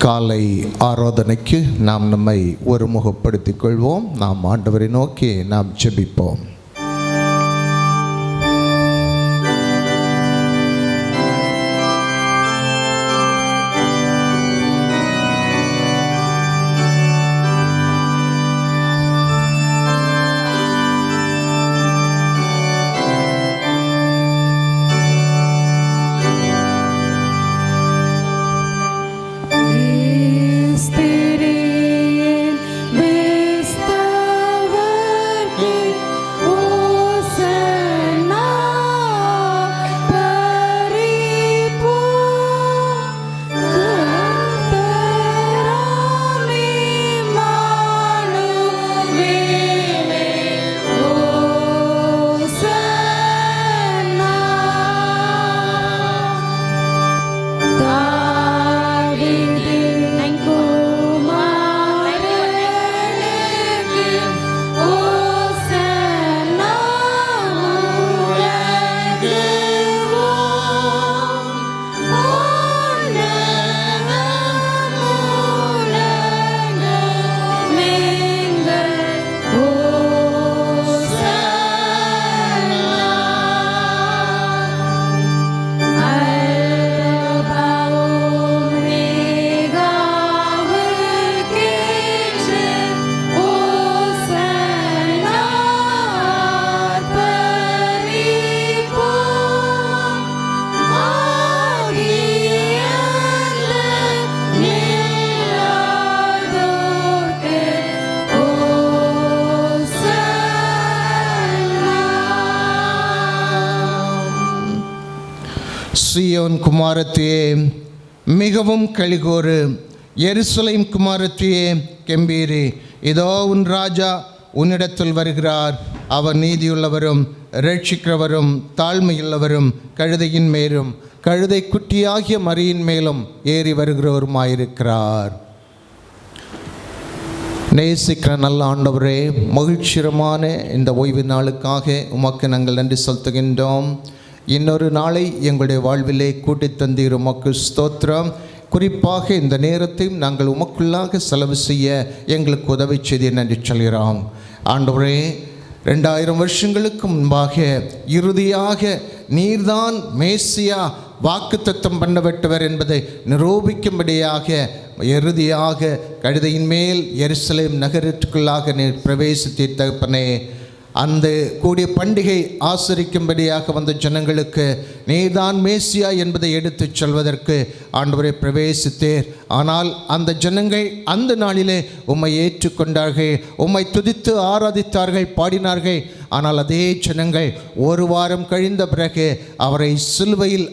காலை ஆராதனைக்கு நாம் நம்மை ஒருமுகப்படுத்திக் கொள்வோம். நாம் ஆண்டவரை நோக்கி நாம் ஜெபிப்போம். சீயோன் குமாரத்தியே மிகவும் களிகூறு, எருசலேம் குமாரத்தியே கெம்பீரி. இதோ உன் ராஜா உன்னிடத்தில் வருகிறார். அவர் நீதியுள்ளவரும் இரட்சிக்கிறவரும் தாழ்மையுள்ளவரும் கழுதையின் மேலும் கழுதை குட்டியாகிய மரியின் மேலும் ஏறி வருகிறவருமாயிருக்கிறார். நேசிக்கிற நல்ல ஆண்டவரே, மகிழ்ச்சிகரமான இந்த ஓய்வு நாளுக்காக உமக்கு நாங்கள் நன்றி செலுத்துகின்றோம். இன்னொரு நாளை எங்களுடைய வாழ்விலே கூட்டி தந்தீர், உமக்கு ஸ்தோத்திரம். குறிப்பாக இந்த நேரத்தையும் நாங்கள் உமக்குள்ளாக செலவு செய்ய எங்களுக்கு உதவி செய்தீர் நன்றி சொல்கிறோம். ஆண்டவரே, 2000 வருஷங்களுக்கு முன்பாக இறுதியாக நீர்தான் மேசியா வாக்குத்தத்தம் பண்ணப்பட்டவர் என்பதை நிரூபிக்கும்படியாக இறுதியாக கழுதையின் மேல் எருசலேம் நகரத்துக்குள்ளாக நீர் பிரவேசித்தீர் தகப்பனே. அந்த கூடிய பண்டிகை ஆசரிக்கும்படியாக வந்த ஜனங்களுக்கு நீதான் மேசியா என்பதை எடுத்துச் சொல்வதற்கு ஆண்டவரை பிரவேசித்தேர். ஆனால் அந்த ஜனங்கள் அந்த நாளிலே உம்மை ஏற்றுக்கொண்டார்கள், உம்மை துதித்து ஆராதித்தார்கள், பாடினார்கள். ஆனால் அதே ஜனங்கள் ஒரு வாரம் கழிந்த பிறகு அவரை சிலுவையில்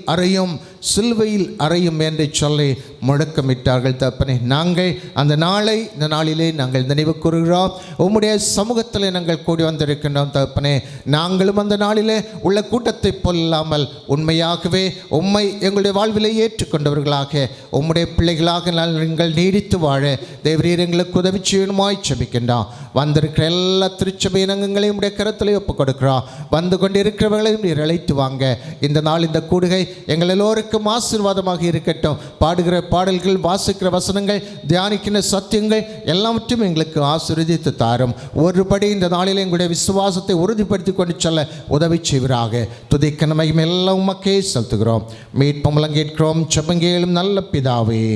அறையும் என்று சொல்லி முழக்கமிட்டார்கள் தகப்பனே. நாங்கள் அந்த நாளை இந்த நாளிலே நாங்கள் நினைவு கூறுகிறோம். உம்முடைய சமூகத்தில் நாங்கள் கூடி வந்திருக்கின்றோம் தகப்பனே. நாங்களும் அந்த நாளிலே உள்ள கூட்டத்தை போல்லாமல் உண்மையாகவே உம்மை எங்களுடைய வாழ்விலே ஏற்றுக்கொண்டவர்களாக உம்முடைய பிள்ளைகளாக நீங்கள் நீடித்து வாழ தேவரீர் எங்களுக்கு உதவி செய்யணுமாய் ஜெபிக்கின்றோம். வந்திருக்கிற எல்லா திருச்சபை இனங்களையும் உடைய கரத்திலே ஒப்புக் கொடுக்கிறோம். வந்து கொண்டிருக்கிறவர்களையும் நீர் அழைத்து வாங்க. இந்த நாள் இந்த கூடுகை எங்கள் எல்லோருக்கும் ஆசீர்வாதமாக இருக்கட்டும். பாடுகிற பாடல்கள், வாசிக்கிற வசனங்கள், தியானிக்கிற சத்தியங்கள் எல்லாவற்றையும் எங்களுக்கு ஆசீர்வதித்து தாரும். ஒருபடி இந்த நாளில் எங்களுடைய விசுவாசத்தை உறுதிப்படுத்தி கொண்டு செல்ல உதவி செய்வராக. துதிக்க நமையும் எல்லாம் உமக்கே செலுத்துகிறோம். மீட்பும் கேட்கிறோம் செபங்கேளும் நல்ல பிதாவே,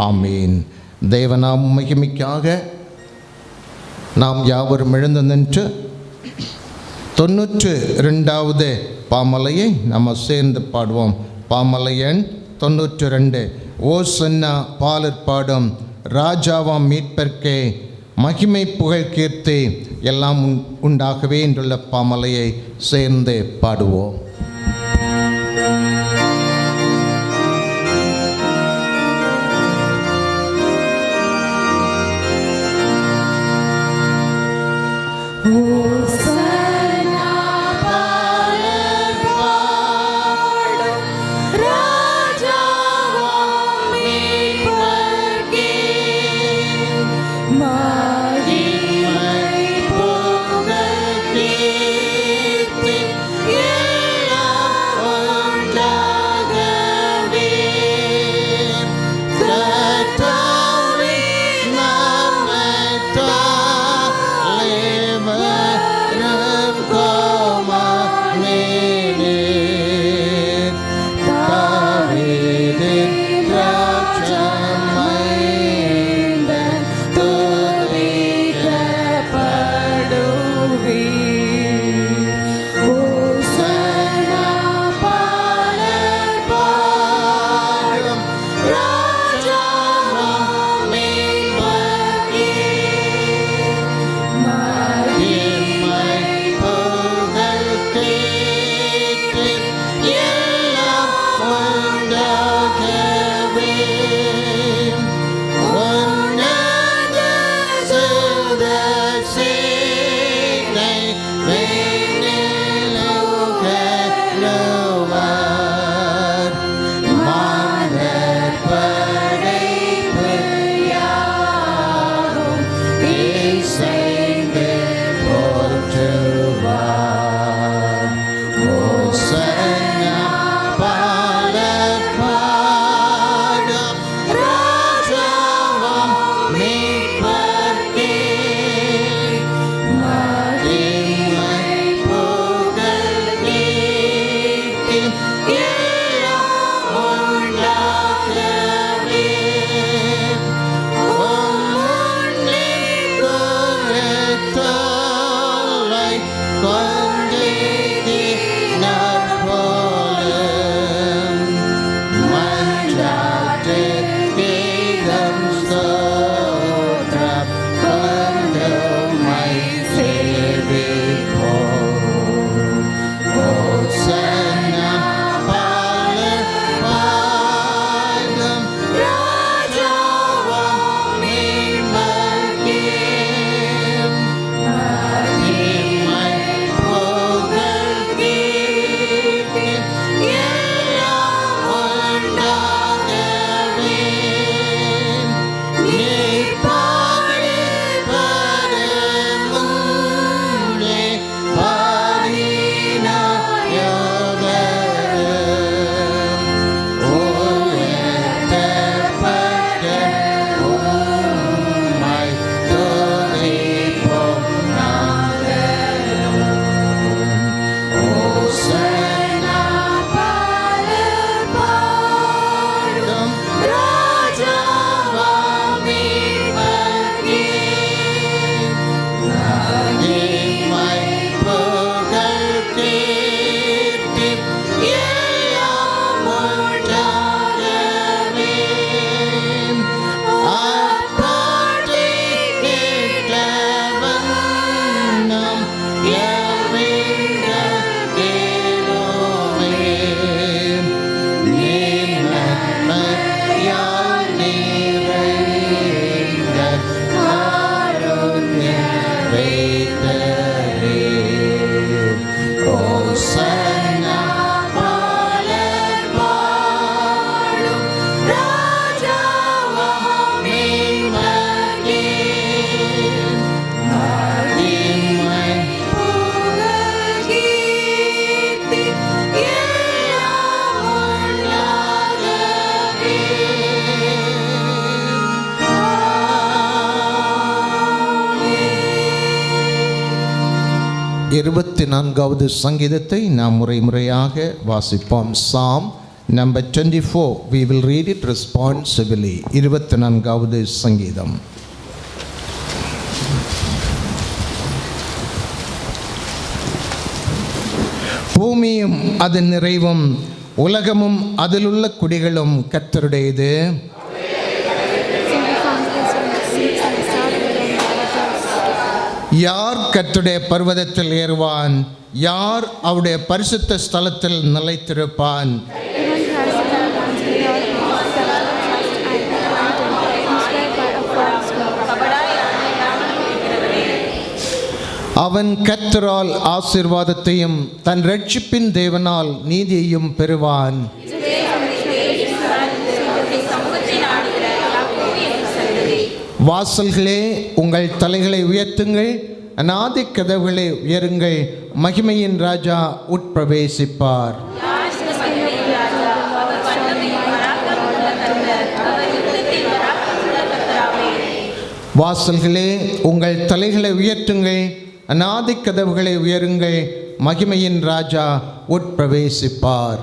ஆமீன். தேவநாம மகிமைக்காக நாம் யாவரும் எழுந்து நின்று 92வது பாமலையை நம்ம சேர்ந்து பாடுவோம். பாமலை எண் 92. ஓசன்னா பாலர் பாடும் ராஜாவாம் மீட்பர்க்கே மகிமை புகழ் கீர்த்தி எல்லாம் உண்டாகவே என்றுள்ள பாமலையை சேர்ந்து பாடுவோம். Yeah. 24வது சங்கீதத்தை நாம் முறையாக வாசிப்போம். Psalm number 24. We will read it responsibly. 24வது சங்கீதம். பூமியும் அதன் நிறைவும் உலகமும் அதிலுள்ள குடிகளும் கர்த்தருடையது. யார் கர்த்தருடைய பர்வதத்தில் ஏறுவான்? யார் அவருடைய பரிசுத்த ஸ்தலத்தில் நிலைத்திருப்பான்? அவன் கர்த்தரால் ஆசீர்வாதத்தையும் தன் இரட்சிப்பின் தேவனால் நீதியையும் பெறுவான். வாசல்களே, உங்கள் தலைகளை உயர்த்துங்கள், அநாதி கதவுகளை உயருங்கள், மகிமையின் ராஜா உட்பிரவேசிப்பார். வாசல்களே, உங்கள் தலைகளை உயர்த்துங்கள், அநாதி கதவுகளை உயருங்கள், மகிமையின் ராஜா உட்பிரவேசிப்பார்.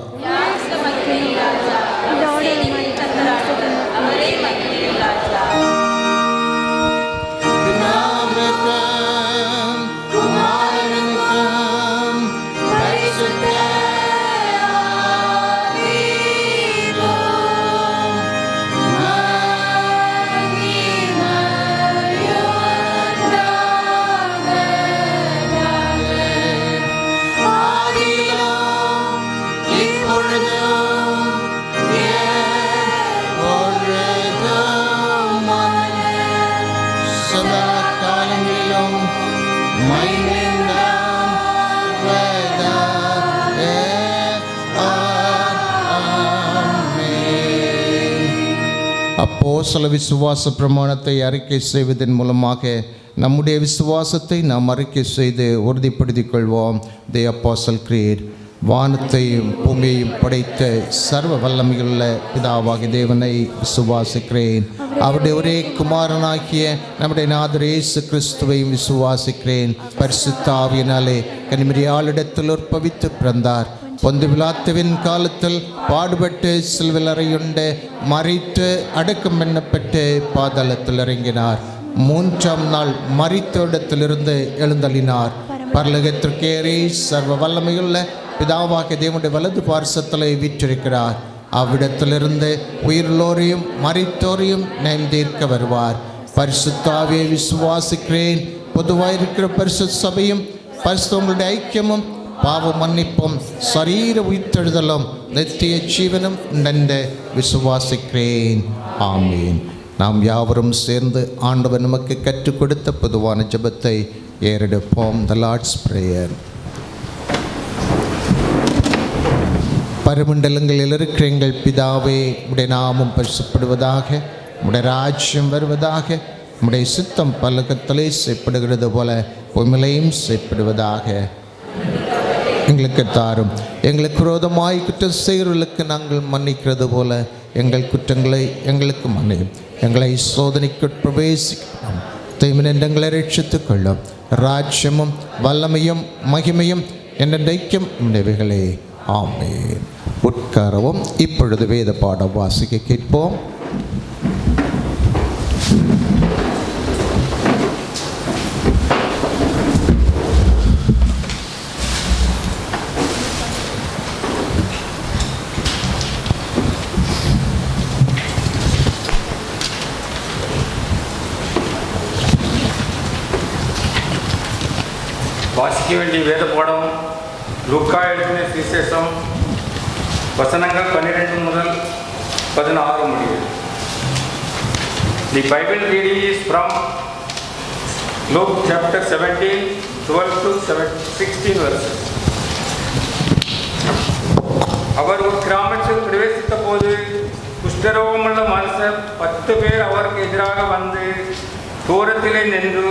அப்போஸ்தல விசுவாச பிரமாணத்தை அறிக்கை செய்வதன் மூலமாக நம்முடைய விசுவாசத்தை நாம் அறிக்கை செய்து உறுதிப்படுத்திக் கொள்வோம். தி அப்போஸ்டல் கிரீட். வானத்தையும் பூமியையும் படைத்த சர்வ வல்லமையுள்ள பிதாவாகிய தேவனை விசுவாசிக்கிறேன். அவருடைய ஒரே குமாரனாகிய நம்முடைய நாதர் இயேசு கிறிஸ்துவையும் விசுவாசிக்கிறேன். பரிசுத்த ஆவியினாலே கன்னிமரியாளிடத்தில் உற்பவித்து பிறந்தார். பொந்து பிலாத்துவின் காலத்தில் பாடுபட்டு சிலுவையில் அறையுண்டு மரித்து அடக்கம் பண்ணப்பட்டு பாதாளத்தில் இறங்கினார். 3ஆம் நாள் மரித்த இடத்திலிருந்து எழுந்தள்ளினார். பரலோகத்திற்கேறி சர்வ வல்லமையுள்ள பிதாவாகிய தேவனுடைய வலது பார்சத்தில் வீற்றிருக்கிறார். அவ்விடத்திலிருந்து உயிர்லோரையும் மரித்தோரையும் நியாயந்தீர்க்க வருவார். பரிசுத்த ஆவியை விசுவாசிக்கிறேன். பொதுவாக இருக்கிற பரிசுத்த சபையும் பரிசுத்தங்களுடைய ஐக்கியமும் பாவ மன்னிப்பும் சரீர உயிர்த்தெழுதலும் நித்திய ஜீவனும் நென்று விசுவாசிக்கிறேன். ஆமீன். நாம் யாவரும் சேர்ந்து ஆண்டவர் நமக்கு கற்றுக் கொடுத்த பொதுவான ஜெபத்தை ஏறெடுப்போம். த லார்ட்ஸ் பிரேயர். பரமண்டலங்களில் இருக்கிற எங்கள் பிதாவே, உடைய நாமம் பரிசுப்படுவதாக, உடைய ராஜ்யம் வருவதாக, உடைய சித்தம் பரலோகத்திலே செய்யப்படுகிறது போல பூமியிலேயும் செய்யப்படுவதாக. எங்களுக்கு தாரும். எங்களுக்கு விரோதமாய் குற்றம் செய்கிறவர்களுக்கு நாங்கள் மன்னிக்கிறது போல எங்கள் குற்றங்களை எங்களுக்கு மன்னியும். எங்களை சோதனைக்கு பிரவேசிக்கிறோம், தீமையினின்று எங்களை ரட்சித்துக் கொள்ளும். ராஜ்யமும் வல்லமையும் மகிமையும் என்றைக்கும் நினைவுகளே. ஆமென். உட்காரவும். இப்பொழுது வேத பாடம் வாசிக்க கேட்போம். வாசிக்க வேண்டிய வேத பாடம் லூக்கா எழுதின சுவிசேஷம் வசனங்கள் 12 முதல் 16 முடிவு. The Bible reading is from Luke chapter 17, 12 to 16 verses. அவர் ஒரு கிராமத்தில் பிரவேசித்த போது குஷ்டரோகமுள்ள மனுஷர் 10 பேர் அவருக்கு எதிராக வந்து தூரத்திலே நின்று,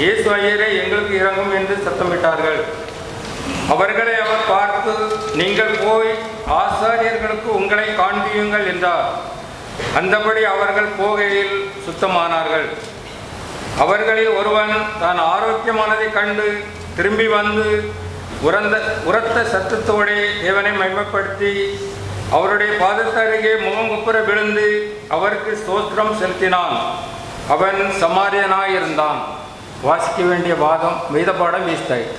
இயேசு ஐயரே, எங்களுக்கு இறங்கும் என்று சத்தமிட்டார்கள். அவர்களை அவர் பார்த்து, நீங்கள் போய் ஆசாரியர்களுக்கு உங்களை காண்பியுங்கள் என்றார். அந்தபடி அவர்கள் போகையில் சுத்தமானார்கள். அவர்களில் ஒருவன் தான் ஆரோக்கியமானதை கண்டு திரும்பி வந்து உரத்த சத்தத்தோடே தேவனை மகிமைப்படுத்தி அவருடைய பாதத்தருகே முகம் குப்புற விழுந்து அவருக்கு ஸ்தோத்திரம் செலுத்தினான். அவன் சமாரியனாயிருந்தான். வாசிக்க வேண்டிய வேத பாடம் வீஸ்தாயிற்று.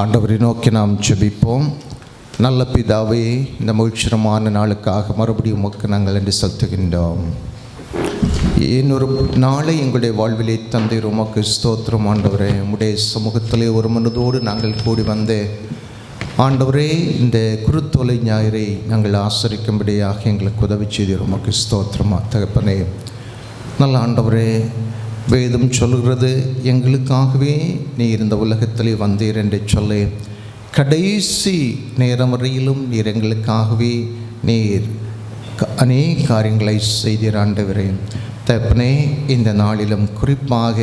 ஆண்டவரை நோக்கி நாம் ஜெபிப்போம். நல்ல பிதாவே, இந்த மகிழ்ச்சிகரமான நாளுக்காக மறுபடியும் உமக்கு நாங்கள் என்று செலுத்துகின்றோம். இன்னொரு நாளை எங்களுடைய வாழ்விலே தந்தீர், உமக்கு ஸ்தோத்திரம். ஆண்டவரே, உம்முடைய சமூகத்திலே ஒரு மனதோடு நாங்கள் கூடி வந்து ஆண்டவரே இந்த குருத்தோலை ஞாயிறை நாங்கள் ஆசரிக்கும்படியாக எங்களுக்கு உதவி செய்தீர். உமக்கு ஸ்தோத்திரமா தகப்பனே. நல்ல ஆண்டவரே, வேதம் சொல்கிறது எங்களுக்காகவே நீர் இந்த உலகத்திலே வந்தீர் என்று சொல்லி கடைசி நேரம் வரையிலும் நீர் எங்களுக்காகவே நீர் அநேக காரியங்களை செய்தீர். ஆண்டவரே தகப்பனே, இந்த நாளிலும் குறிப்பாக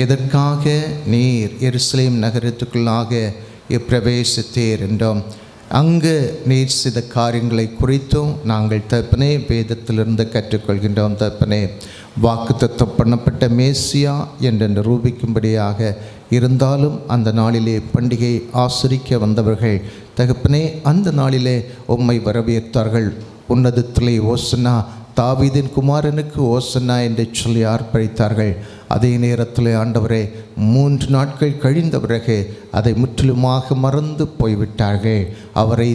எதற்காக நீர் எருசலேம் நகரத்துக்குள்ளாக பிரவேசித்தீர் என்றோம், அங்கு நீர் செய்த காரியங்களை குறித்தும் நாங்கள் தகப்பனே வேதத்திலிருந்து கற்றுக்கொள்கின்றோம். தகப்பனே, வாக்குத்தத்தம் பண்ணப்பட்ட மேசியா என்று நிரூபிக்கும்படியாக இருந்தாலும் அந்த நாளிலே பண்டிகை ஆசரிக்க வந்தவர்கள் தகப்பனே அந்த நாளிலே உம்மை வரவேற்றார்கள். உன்னதத்திலே ஓசன்னா, தாவீதின் குமாரனுக்கு ஓசன்னா என்று சொல்லி ஆர்ப்பரித்தார்கள். அதே நேரத்தில் ஆண்டவரே 3 நாட்கள் கழிந்த பிறகு அதை முற்றிலுமாக மறந்து போய்விட்டார்கள். அவரை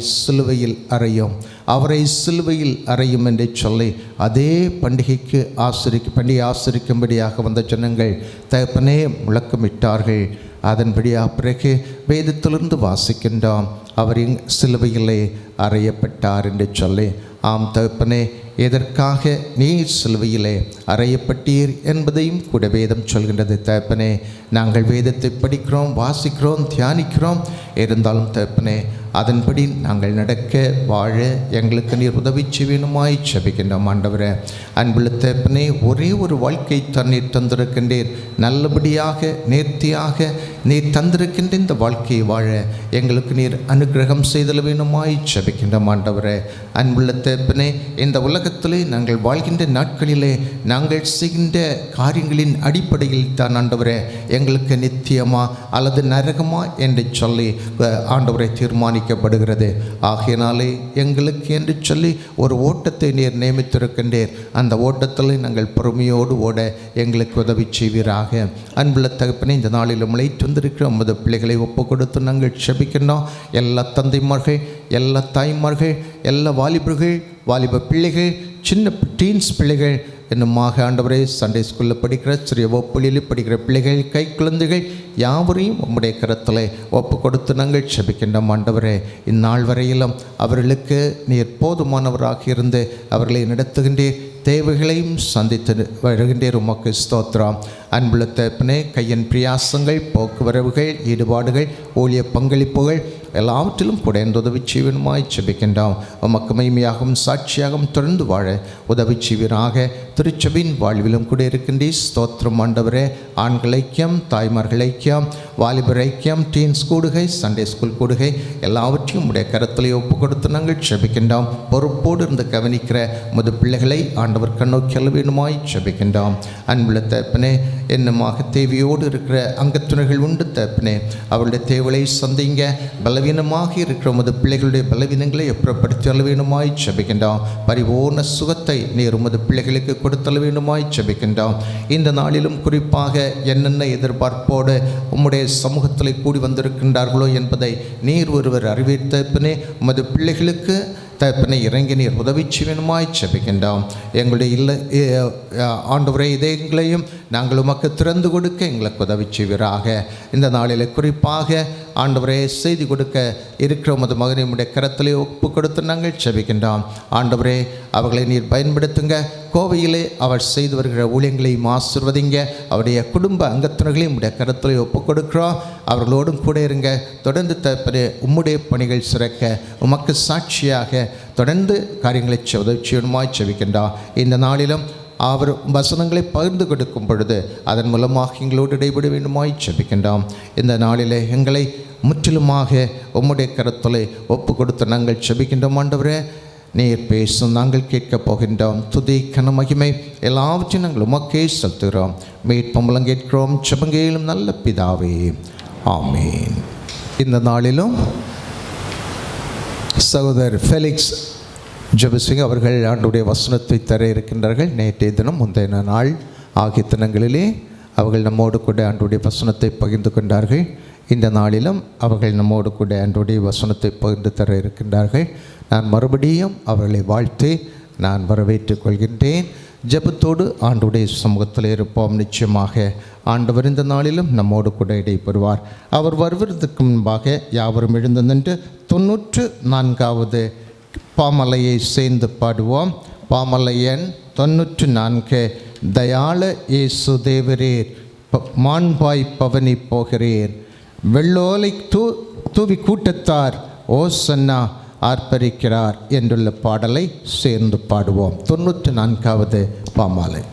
சிலுவையில் அறையும் என்று சொல்லி அதே பண்டிகை ஆசரிக்கும்படியாக வந்த ஜனங்கள் தகப்பனே முழக்கமிட்டார்கள். அதன்படியாக பிறகு வேதத்திலிருந்து வாசிக்கின்றோம், அவர் சிலுவையிலே அறையப்பட்டார் என்று சொல்லி. ஆம் தகப்பனே, எதற்காக நீர் சிலுவையிலே அறையப்பட்டீர் என்பதையும் கூட வேதம் சொல்கின்றது. தகப்பனே, நாங்கள் வேதத்தை படிக்கிறோம், வாசிக்கிறோம், தியானிக்கிறோம். இருந்தாலும் தகப்பனே, அதன்படி நாங்கள் நடக்க வாழ எங்களுக்கு நீர் உதவி செய்வேனுமாய் ஜெபிக்கின்றோம். ஆண்டவரே, அன்புள்ள தகப்பனே, ஒரே ஒரு வாழ்க்கை தண்ணீர் தந்திருக்கின்றீர். நல்லபடியாக நேர்த்தியாக நீர் தந்திருக்கின்ற இந்த வாழ்க்கையை வாழ எங்களுக்கு நீர் அனுகிரகம் செய்தல் வேணுமாய் ஜெபிக்கின்றோம். ஆண்டவரே, அன்புள்ள தகப்பனே, இந்த உலகத்திலே நாங்கள் வாழ்கின்ற நாட்களிலே நாங்கள் செய்கின்ற காரியங்களின் அடிப்படையில் தான் ஆண்டவரே எங்களுக்கு நித்தியமா அல்லது நரகமா என்று சொல்லி ஆண்டவரை தீர்மானிக்கப்படுகிறது. ஆகையினாலே எங்களுக்கு என்று சொல்லி ஒரு ஓட்டத்தை நீர் நியமித்திருக்கின்றீர். அந்த ஓட்டத்தில் நாங்கள் பொறுமையோடு ஓட எங்களுக்கு உதவி செய்வீராக. அன்புள்ள தகப்பனே, இந்த நாளில் முளைத்து வந்திருக்கிற உமது பிள்ளைகளை ஒப்பு கொடுத்து நாங்கள் செபிக்கின்றோம். எல்லா தந்தைமார்கள், எல்லா தாய்மார்கள், எல்லா வாலிப பிள்ளைகள், சின்ன டீன்ஸ் பிள்ளைகள் என்னுமாக ஆண்டவரே, சண்டே ஸ்கூலில் படிக்கிற, சிறிய வகுப்புகளில் படிக்கிற பிள்ளைகள், கை குழந்தைகள் யாவரையும் உம்முடைய கரத்தில் ஒப்பு கொடுத்து நாங்கள் செபிக்கின்றோம். ஆண்டவரே, இந்நாள் வரையிலும் அவர்களுக்கு நீர் போதுமானவராக இருந்து அவர்களை நடத்துகின்றீர், தேவைகளையும் சந்தித்து வருகின்றீர். உமக்கு ஸ்தோத்திரம். அன்புள்ள தகப்பனே, கையின் பிரியாசங்கள், போக்குவரவுகள், ஈடுபாடுகள், ஊழிய பங்களிப்புகள் எல்லாவற்றிலும் கூட உதவி செய்வனுமாய் ஜெபிக்கின்றோம். உமக்கு மகிமையாகவும் சாட்சியாகவும் தொடர்ந்து வாழ உதவி செய்வீராக. திருச்சபையின் வாழ்விலும் கூட இருக்கின்றீர். ஸ்தோத்திரம் ஆண்டவரே. ஆண்கள் ஐக்கியம், தாய்மார்கள் ஐக்கியம், வாலிபர் ஐக்கியம், டீன்ஸ் கூடுகை, சண்டே ஸ்கூல் கூடுகை எல்லாவற்றையும் உடைய கரத்திலே ஒப்பு கொடுத்து நாங்கள் ஜெபிக்கின்றோம். பொறுப்போடு இருந்து கவனிக்கிற முது பிள்ளைகளை ஆண்டவர் கண்ணோக்கி வேணுமாய் ஜெபிக்கின்றோம். அன்புள்ள தகப்பனே, என்னமாக தேவையோடு இருக்கிற அங்கத்துணர்கள் உண்டு தகப்பனே, அவருடைய தேவையை சந்திங்க. பலவீனமாக இருக்கிற உமது பிள்ளைகளுடைய பலவீனங்களை எப்புறப்படுத்தி வேணுமாய் ஜெபிக்கின்றோம். பரிபூர்ண சுகத்தை நீர் உமது பிள்ளைகளுக்கு கொடுத்தல் வேணுமாய் ஜெபிக்கின்றோம். இந்த நாளிலும் குறிப்பாக என்னென்ன எதிர்பார்ப்போடு உம்முடைய சமூகத்தில் கூடி வந்திருக்கின்றார்களோ என்பதை நீர் ஒருவர் அறிவித்தப்பனே, உமது பிள்ளைகளுக்கு தகப்பனை இறங்கி நீர் உதவி செய்வனுமாய் ஜெபிக்கின்றோம். எங்களுடைய ஆண்டவரே, இதயங்களையும் நாங்கள் உமக்கு திறந்து கொடுக்க எங்களுக்கு உதவி செய்வீராக. இந்த நாளில் குறிப்பாக ஆண்டவரே செய்தி கொடுக்க இருக்கிற உமது மகனை உம்முடைய கரத்திலே ஒப்பு கொடுத்து நாங்கள் செபிக்கின்றோம். ஆண்டவரே அவர்களை நீர் பயன்படுத்துங்க. கோவையிலே அவர் செய்து வருகிற ஊழியங்களையும் ஆசீர்வதிங்க. அவருடைய குடும்ப அங்கத்தினர்களையும் உம்முடைய கரத்திலே ஒப்பு கொடுக்கிறோம். அவர்களோடும் கூட இருங்க. தொடர்ந்து தற்போது உம்முடைய பணிகள் சிறக்க உமக்கு சாட்சியாக தொடர்ந்து காரியங்களை உதவிச்சுமாய் செபிக்கின்றோம். இந்த நாளிலும் அவர் வசனங்களை பகிர்ந்து கொடுக்கும் பொழுது அதன் மூலமாக எங்களோடு இடைபெற வேண்டுமாய் செபிக்கின்றோம். இந்த நாளிலே எங்களை முற்றிலுமாக உம்முடைய கரத்திலே ஒப்பு கொடுத்து நாங்கள் செபிக்கின்றோம். ஆண்டவரே நீர் பேசும் நாங்கள் கேட்கப் போகின்றோம். துதி கன மகிமை எல்லாவற்றையும் நாங்கள் உமக்கே செலுத்துகிறோம். மீட்பும் கேட்கிறோம் செபங்கேலும் நல்ல பிதாவே, ஆமீன். இந்த நாளிலும் சகோதரர் ஃபெலிக்ஸ் ஜெபசிங் அவர்கள் ஆண்டுடைய வசனத்தை தர இருக்கின்றார்கள். நேற்றைய தினம் முந்தைய நாள் ஆகிய தினங்களிலே அவர்கள் நம்மோடு கூட ஆண்டுடைய வசனத்தை பகிர்ந்து கொண்டார்கள். இந்த நாளிலும் அவர்கள் நம்மோடு கூட ஆண்டுடைய வசனத்தை பகிர்ந்து தர இருக்கின்றார்கள். நான் மறுபடியும் அவர்களை வாழ்த்து நான் வரவேற்றுக் கொள்கின்றேன். ஜெபத்தோடு ஆண்டுடைய சமூகத்தில் இருப்போம். நிச்சயமாக ஆண்டவர் இந்த நாளிலும் நம்மோடு கூட இடைபெறுவார். அவர் வருவதற்கு முன்பாக யாவரும் எழுந்து நின்று 94வது பாமலையை சேர்ந்து பாடுவோம். பாமலை எண் 94. தயாள இயேசு தேவரீர் மாண்பாய் பவனி போகிறீர், வெள்ளோலை தூவி கூட்டத்தார் ஓசன்னா ஆர்ப்பரிக்கிறார் என்றுள்ள பாடலை சேர்ந்து பாடுவோம். 94வது பாமாலை.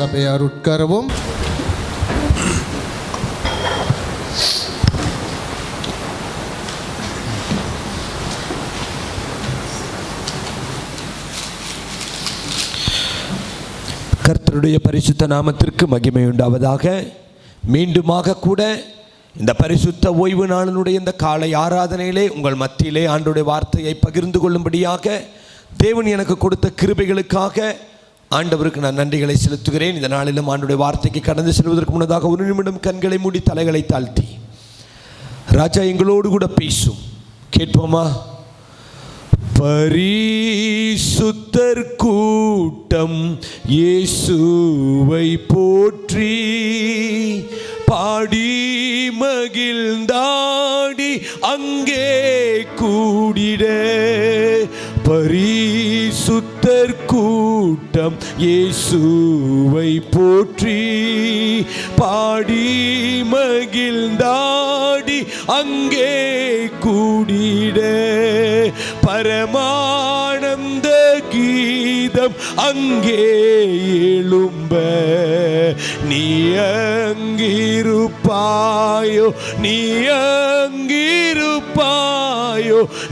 சபையார் உட்காரவும். கர்த்தருடைய பரிசுத்த நாமத்திற்கு மகிமை உண்டாவதாக. மீண்டுமாக கூட இந்த பரிசுத்த ஓய்வு நாளினுடைய இந்த காலை ஆராதனையிலே உங்கள் மத்தியிலே ஆண்டவருடைய வார்த்தையை பகிர்ந்து கொள்ளும்படியாக தேவன் எனக்கு கொடுத்த கிருபைகளுக்காக ஆண்டவருக்கு நான் நன்றிகளை செலுத்துகிறேன். இந்த நாளிலும் ஆண்டுடைய வார்த்தைக்கு கடந்து செல்வதற்கு முன்னதாக ஒரு நிமிடம் கண்களை மூடி தலைகளை தாழ்த்தி ராஜா எங்களோடு கூட பேசும். கேட்போமா? பரிசுத்தர் கூட்டம் இயேசுவை போற்றி பாடி மகிழ்ந்தாடி அங்கே கூடிட. பரிசுத்தர் கூட்டம் இயேசுவை போற்றி பாடி மகிழ்ந்தாடி அங்கே கூடிட. பரமானந்த கீதம் அங்கே எழும்ப நீ அங்கிருப்பாயோ நீ அங்கிருப்பாயோ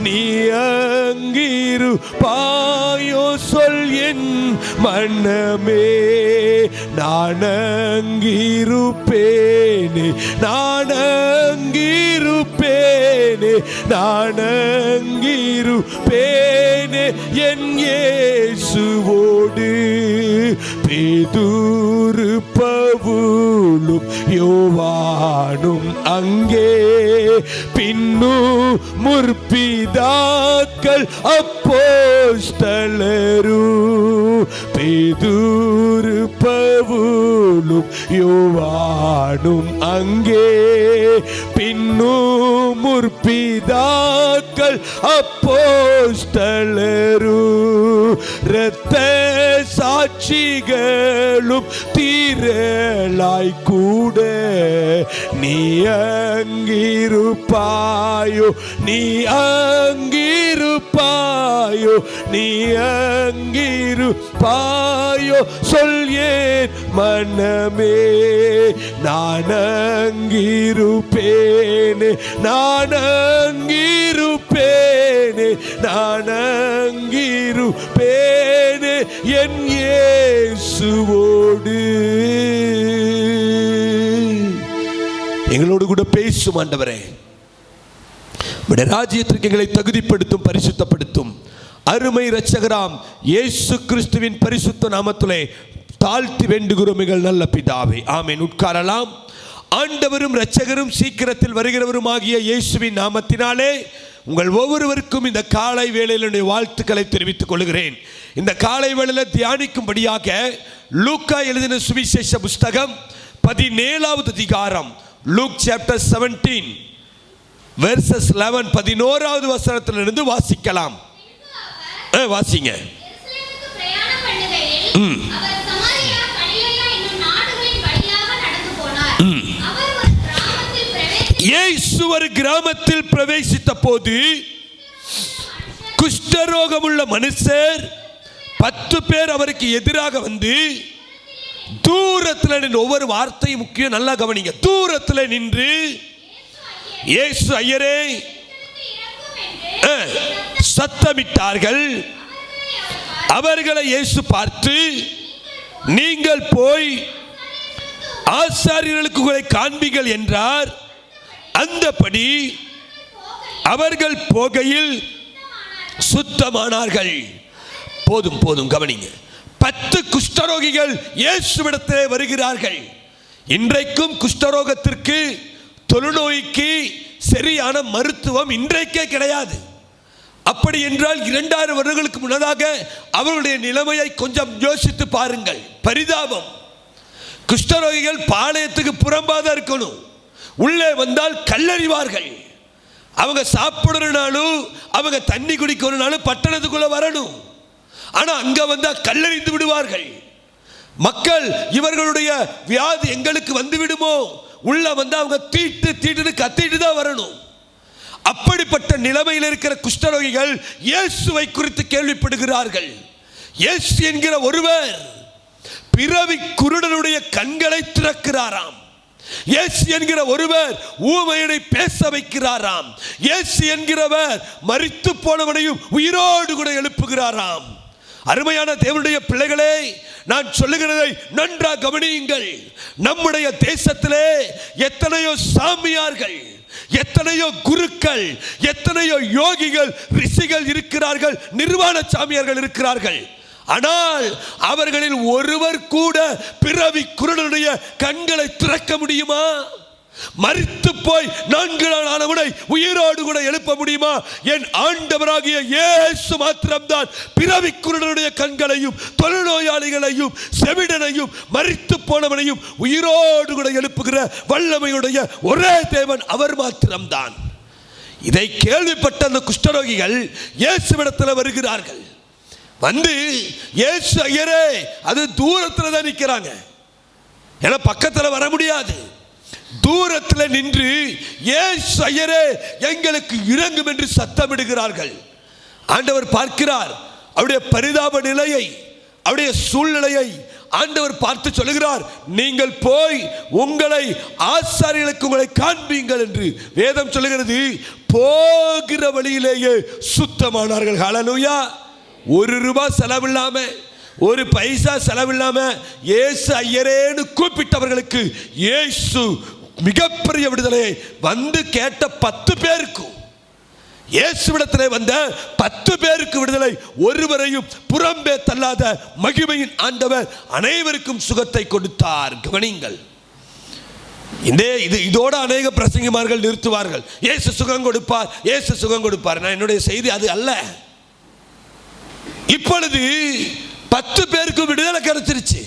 நீ அங்கிருப்பாயோ சொல் என் மனமே. நான் அங்கிருப்பேனே நான் அங்கிருப்பேனே நான் அங்கிருப்பேனே என் இயேசுவோடு. பேதுரு பவுலும் யோவானும் அங்கே பின்னும் முற்பிதாக்கள் அப்போஸ்தலரு. பேதுரு பவுலும் யோவானும் அங்கே பின்னும் முற்பிதாக்கள் அப்போஸ்தலரு. இரத்த சாட்சிகளும் தீரலாய் கூட நீ அங்கிருப்பாயோ நீ அங்கிருப்பாயோ நீ அங்கிருப்பாயோ சொல் என் மனமே. நான் அங்கிருப்பேனே நான் அங்கிருப்பேனே நான் அங்கிருப்பேனே என் இயேசுவோடு. எங்களோடு கூட பேசும் ஆண்டவரே. உம்முடைய ராஜ்யத்திற்கு எங்களை தகுதிப்படுத்தும் பரிசுத்தப்படுத்தும் அருமை இரட்சகராம் இயேசு கிறிஸ்துவின் பரிசுத்த நாமத்திலே தாழ்த்தி வேண்டுகிறோம் எங்கள் நல்ல பிதாவே. ஆமென். உட்காரலாம். ஆண்டவரும் இரட்சகரும் சீக்கிரத்தில் வருகிறவருமாகிய இயேசுவின் நாமத்தினாலே உங்கள் ஒவ்வொருவருக்கும் இந்த காலை வேளையிலுடைய வாழ்த்துக்களை தெரிவித்துக் கொள்கிறேன். இந்த காலை வேளையில் தியானிக்கும்படியாக லூக்கா எழுதின சுவிசேஷ புஸ்தகம் 17வது அதிகாரம் லூக் சாப்டர் 17 வெர்சஸ் 11 11வது வசனத்திலிருந்து வாசிக்கலாம். வாசிங்க. இயேசு ஒரு கிராமத்தில் பிரவேசித்த போது குஷ்டரோகமுள்ள மனுஷர் 10 பேர் அவருக்கு எதிராக வந்து தூரத்தில் நின்று, ஒவ்வொரு வார்த்தையும் முக்கியம், நல்லா கவனிங்க. தூரத்தில் நின்று இயேசு ஐயரே சத்தமிட்டார்கள். அவர்களை இயேசு பார்த்து நீங்கள் போய் ஆசாரியர்களுக்கு உங்களை காண்பீர்கள் என்றார். அந்தபடி அவர்கள் போகையில் சுத்தமானார்கள். போதும் போதும் கவனிங்க. 10 குஷ்டரோகிகள் இயேசுவிடத்திலே வருகிறார்கள். இன்றைக்கும் குஷ்டரோகத்திற்கு தொழுநோய்க்கு சரியான மருத்துவம் இன்றைக்கே கிடையாது. அப்படி என்றால் 2000 வருடங்களுக்கு முன்னதாக அவர்களுடைய நிலைமையை கொஞ்சம் யோசித்து பாருங்கள். பரிதாபம். குஷ்டரோகிகள் பாளையத்துக்கு புறம்பாக இருக்கணும். உள்ளே வந்தால் கல்லறிவார்கள். அவங்க சாப்பிடணும்னாலும் அவங்க தண்ணி குடிக்கணும்னாலும் பட்டணத்துக்குள்ள வரணும். ஆனா அங்க வந்தா கல்லறிந்து விடுவார்கள். மக்கள் இவர்களுடைய வியாதி எங்களுக்கு வந்து விடுமோ, உள்ள வந்து அவங்க தீட்டு கத்திட்டு தான் வரணும். அப்படிப்பட்ட நிலைமையில் இருக்கிற குஷ்டரோகிகள் இயேசுவை குறித்து கேள்விப்படுகிறார்கள். இயேசு என்கிற ஒருவர் பிறவி குருடனுடைய கண்களை திறக்கிறாராம். இயேசு என்கிற ஒருவர் ஊமையனை பேச வைக்கிறாராம். இயேசு என்கிறவர் மரித்து போனவனையும் உயிரோடு கூட எழுப்புகிறாராம். அருமையான தேவனுடைய பிள்ளைகளே, நான் சொல்லுகிறதை நன்றாக கவனியுங்கள். நம்முடைய தேசத்திலே எத்தனையோ சாமியார்கள், எத்தனையோ குருக்கள், எத்தனையோ யோகிகள், ரிஷிகள் இருக்கிறார்கள், நிர்வாண சாமியார்கள் இருக்கிறார்கள். ஆனால் அவர்களில் ஒருவர் கூட பிறவி குருடனுடைய கண்களை திறக்க முடியுமா? மரித்து போய் 4 நாள் ஆனவனை உயிரோடு கூட எழுப்ப முடியுமா? என் ஆண்டவராகிய இயேசு மாத்திரம்தான் பிறவி குருடனுடைய கண்களையும் தொழுநோயாளிகளையும் செவிடனையும் மரித்து போனவனையும் உயிரோடு கூட எழுப்புகிற வல்லமையுடைய ஒரே தேவன் அவர் மாத்திரம்தான். இதை கேள்விப்பட்ட அந்த குஷ்டரோகிகள் இயேசுவிடத்தில் வருகிறார்கள். வந்து இயேசு ஐயரே, அது தூரத்தில் தான் நிற்கிறாங்க, ஏன்னா பக்கத்தில் வர முடியாது. தூரத்தில் நின்று இயேசு ஐயரே எங்களுக்கு இறங்கும் என்று சத்தமிடுகிறார்கள். ஆண்டவர் பார்க்கிறார் அவருடைய பரிதாப நிலையை, அவருடைய சூழ்நிலையை. ஆண்டவர் பார்த்து சொல்லுகிறார், நீங்கள் போய் உங்களை ஆசாரியர்களுக்கு உங்களை காண்பீங்கள் என்று வேதம் சொல்லுகிறது. போகிற வழியிலேயே சுத்தமானார்கள். ஹல்லேலூயா. 1 ரூபாய் செலவில்லாம, 1 பைசா செலவில்லாம இயேசு ஐயரேன்னு கூப்பிட்டவர்களுக்கு இயேசு மிகப்பெரிய விடுதலையை வந்து கேட்ட 10 பேருக்கும், இயேசுவிடத்தில் வந்த 10 பேருக்கு விடுதலை. ஒருவரையும் புறம்பே தள்ளாத மகிமையின் ஆண்டவர் அனைவருக்கும் சுகத்தை கொடுத்தார். கவனிங்கள், இதோட அநேக பிரசங்கிமார்கள் நிறுத்துவார்கள். இயேசு சுகம் கொடுப்பார், இயேசு சுகம் கொடுப்பார். நான் என்னுடைய செய்தி அது அல்ல. இப்பொழுது 10 பேருக்கு விடுதலை கிடைச்சிருச்சு.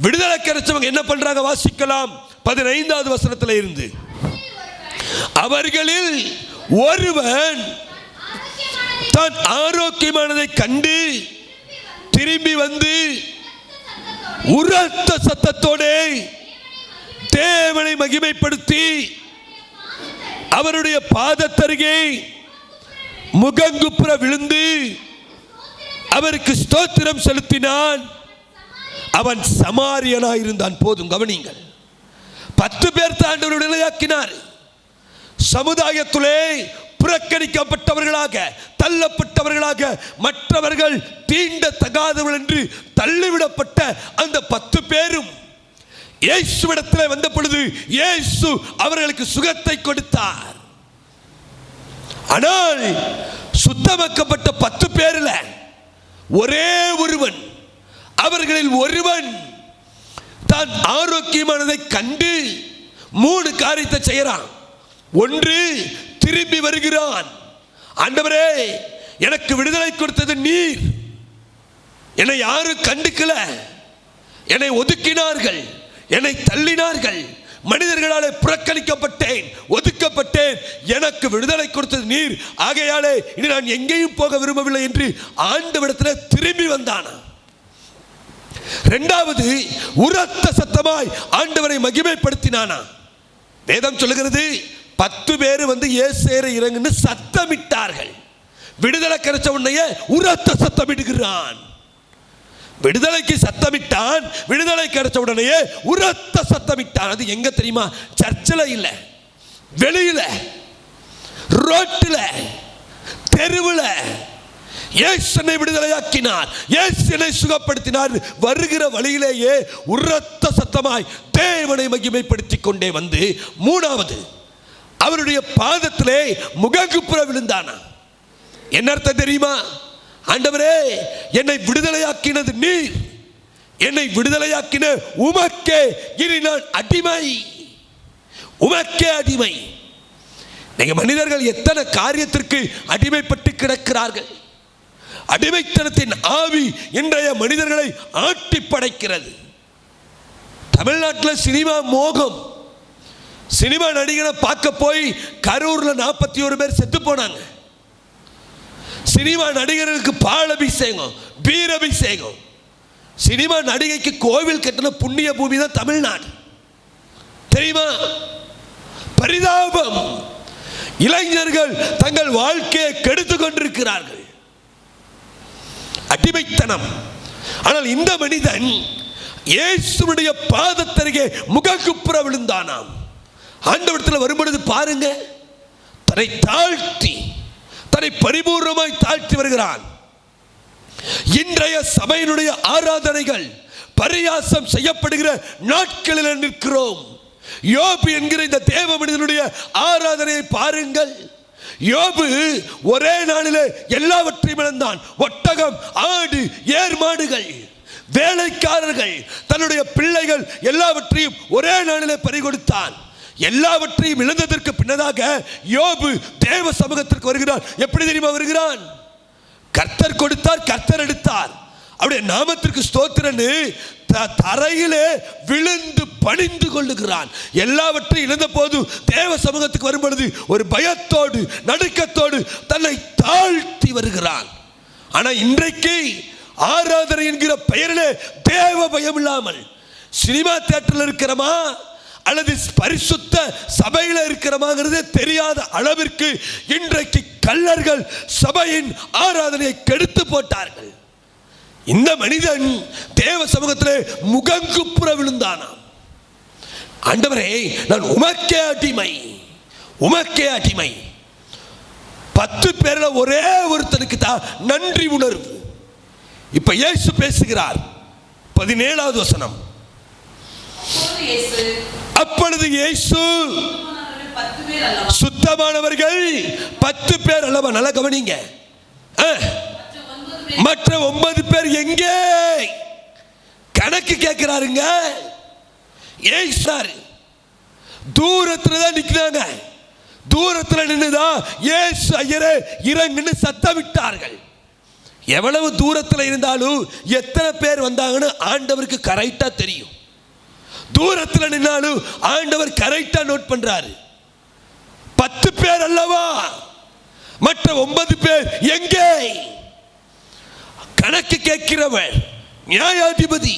விடுதலை கிடைச்சவங்க என்ன பண்றாங்க? வாசிக்கலாம் 15வது வசனத்தில் இருந்து. அவர்களில் ஒருவன் தான் ஆரோக்கியமானதை கண்டு திரும்பி வந்து உரத்த சத்தத்தோட தேவனை மகிமைப்படுத்தி அவருடைய பாதத்தருகே முகங்குப்புற விழுந்து அவருக்கு ஸ்தோத்திரம் செலுத்தினான். அவன் சமாரியனாய் இருந்தான். போதும், கவனிங்கள். 10 பேர் ஆண்டவர் விடுதலையாக்கினார். சமுதாயத்திலே புறக்கணிக்கப்பட்டவர்களாக, தள்ளப்பட்டவர்களாக, மற்றவர்கள் தீண்ட தகாதவர்கள் என்று தள்ளிவிடப்பட்ட அந்த 10 பேரும் இயேசுவிடத்தில் வந்த பொழுது இயேசு அவர்களுக்கு சுகத்தை கொடுத்தார். ஆனால் சுத்தமாக்கப்பட்ட 10 பேரில் ஒரே ஒருவன், அவர்களில் ஒருவன் தான் ஆரோக்கியமானதை கண்டு 3 காரியத்தை செய்யறான். 1, திரும்பி வருகிறான். ஆண்டவரே, எனக்கு விடுதலை கொடுத்தது நீர். என்னை யாரும் கண்டுக்கல, என்னை ஒதுக்கினார்கள், என்னை தள்ளினார்கள், மனிதர்களாலே புறக்கணிக்கப்பட்டேன், ஒதுக்கப்பட்டேன். எனக்கு விடுதலை கொடுத்தது நீர். ஆகையாலே இனி நான் எங்கேயும் போக விரும்பவில்லை என்று ஆண்டவரிடத்தில் திரும்பி வந்தானா. 2வது, உரத்த சத்தமாய் ஆண்டவரை மகிமைப்படுத்தினானா. வேதம் சொல்லுகிறது 10 பேர் வந்து இயேசுவே இறங்குன்னு சத்தமிட்டார்கள். விடுதலை கிடைச்ச உடனே உரத்த சத்தமிடுகிறான். விடுதலைக்கு சத்தமிட்டான். விடுதலை கிடைச்ச உடனே உரத்த சத்தமிட்டான். அது எங்க தெரியுமா? சர்ச்சில் இல்ல, வெளியில, ரோட்டில், தெருவில். இயேசுவை விடுதலையாக்கினார், இயேசுவை சுகப்படுத்தினார். வருகிற வழியிலேயே உரத்த சத்தமாய் தேவனை மகிமைப்படுத்தி கொண்டே வந்து 3வது, அவருடைய பாதத்திலே முகங்குப்புற விழுந்தானா. என்ன அர்த்தம் தெரியுமா? ஆண்டவரே, என்னை விடுதலையாக்கினது நீர், என்னை விடுதலையாக்கின உமக்கே இனி நான் அடிமை, உமக்கே அடிமை. நீங்க மனிதர்கள் எத்தனை காரியத்திற்கு அடிமைப்பட்டு கிடக்கிறார்கள். அடிமைத்தனத்தின் ஆவி இன்றைய மனிதர்களை ஆட்டி படைக்கிறது. தமிழ்நாட்டில் சினிமா மோகம். சினிமா நடிகனை பார்க்க போய் கரூர்ல 41 பேர் செத்து போனாங்க. சினிமா நடிகர்களுக்கு பால் அபிஷேகம், பீர் அபிஷேகம். சினிமா நடிகைக்கு கோவில் கட்டின புண்ணிய பூமி தான் தமிழ்நாடு. தெரியுமா? பரிதாபம். இளைஞர்கள் தங்கள் வாழ்க்கையை கெடுத்துக் கொண்டிருக்கிறார்கள். அடிமைத்தனம். ஆனால் இந்த மனிதன் இயேசுவுடைய பாதத்தருகே முகங்குப்புற விழுந்தானாம். ஆண்டவரிடத்தில் வரும்பொழுது பாருங்க, தன்னை தாழ்த்தி, தன்னை பரிபூர்ணமாய் தாழ்த்தி வருகிறான். இன்றைய சபையினுடைய ஆராதனைகள் பரியாசம் செய்யப்படுகிற நாட்களில் நிற்கிறோம். யோபு என்கிற இந்த தேவ மனிதனுடைய ஆராதனையை பாருங்கள். யோபு ஒரே நாளிலே எல்லாவற்றையும் இழந்தான். ஒட்டகம், ஆடு, ஏர் மாடு குமாரர்கள், தன்னுடைய பிள்ளைகள் எல்லாவற்றையும் ஒரே நாளிலே பறிகொடுத்தான். எல்லாவற்றையும் இழந்ததற்கு பின்னதாக யோபு தேவ சமூகத்திற்கு வருகிறான். எப்படி தெரியுமா வருகிறான்? கர்த்தர் கொடுத்தார், கர்த்தர் எடுத்தார், அவருடைய நாமத்திற்கு ஸ்தோத்திரன்னு தரையிலே விழுந்து பணிந்து கொள்ளுகிறான். எல்லாவற்றையும் இழந்த போது தேவ சமூகத்துக்கு வரும் பொழுது ஒரு பயத்தோடு நடுக்கத்தோடு தன்னை தாழ்த்தி வருகிறான். ஆனா இன்றைக்கு ஆராதனை என்கிற பெயரிலே தேவ பயம் இல்லாமல் சினிமா தியேட்டர்ல இருக்கிறமா அல்லது பரிசுத்த சபையில இருக்கிறமாங்கிறது தெரியாத அளவிற்கு இன்றைக்கு கள்ளர்கள் சபையின் ஆராதனையை கெடுத்து போட்டார்கள். இந்த மனிதன் தேவ சமூகத்திலே முகங்குப்புற விழுந்தானாம். ஆண்டவரே, நான் உமக்கே அடிமை, உமக்கே அடிமை. 10 பேர்ல ஒரே ஒருத்தனுக்கு தான் நன்றி உணர்வு. இப்ப இயேசு பேசுகிறார். 17வது வசனம். அப்பொழுது இயேசு சுத்தமானவர்கள் 10 பேர் அல்லவா? நல்லா கவனிங்க. மற்ற 9 பேர் எங்கே? கணக்கு கேட்கிறாருங்க. ஏசாரு தூரத்துல தான் நிக்கிறாங்க. தூரத்துல நின்னுதான் இயேசு ஐயரே இறங்குன்னு சத்தமிட்டார்கள். எவ்வளவு தூரத்தில் இருந்தாலும் எத்தனை பேர் வந்தாங்கன்னு ஆண்டவருக்கு கரெக்டா தெரியும். தூரத்தில் நின்னாலும் ஆண்டவர் கரெக்டா நோட் பண்றாரு. 10 பேர் அல்லவா? மற்ற 9 பேர் எங்கே? கணக்கு கேட்கிறவர் நியாயாதிபதி.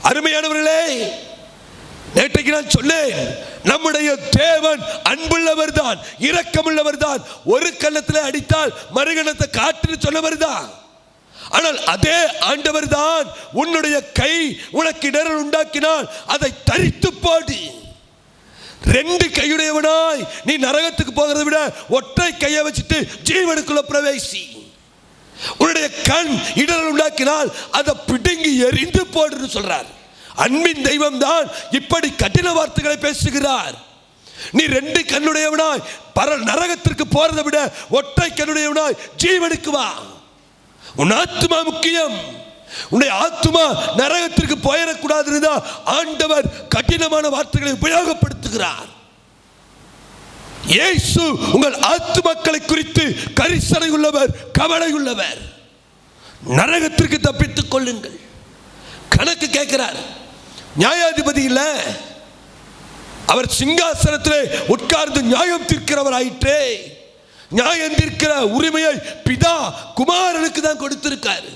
அருமையானவர்களே, நேற்றைக்கு நான் சொன்னேன், நம்முடைய தேவன் அன்புள்ளவர் தான், இரக்கமுள்ளவர் தான். ஒரு கன்னத்தில் அடித்தால் மறுகணத்தை காட்டுன்னு சொன்னவர் தான். ஆனால் அதே ஆண்டவர் தான் உன்னுடைய கை உனக்கு இடரல் உண்டாக்கினால் அதை தரித்து போடு. 2 கையுடையவனாய் நீ நரகத்துக்கு போகிறதை விட ஒற்றை கையை வச்சுட்டு ஜீவனுக்குள்ள பிரவேசி. உன்னுடைய கண் இடரல் உண்டாக்கினால் அதை பிடுங்கி எரிந்து போடுன்னு சொல்றார். அன்பின் தெய்வம் தான் இப்படி கடின வார்த்தைகளை பேசுகிறார். நீ 2 கண்ணுடையவனாய் நரகத்திற்கு போறதை விட ஒற்றை கண்ணுடையவனாய் ஜீவனுக்கு வா. உன் ஆத்துமா முக்கியம். உன்னுடைய ஆத்துமா நரகத்திற்கு போயிடக்கூடாது. ஆண்டவர் கடினமான வார்த்தைகளை உபயோகப்படுத்துகிறார். இயேசு உங்கள் ஆத்துமக்களை குறித்து கரிசனை உள்ளவர், கவலை உள்ளவர். நரகத்திற்கு தப்பித்துக் கொள்ளுங்கள். கணக்கு கேட்கிறார். நியாயாதிபதி இல்ல, அவர் சிங்காசனத்திலே உட்கார்ந்து நியாயம் தீர்க்கிறவர் ஆயிற்றே. நியாயம் தீர்க்கிற உரிமையை பிதா குமாரனுக்கு தான் கொடுத்திருக்காரு.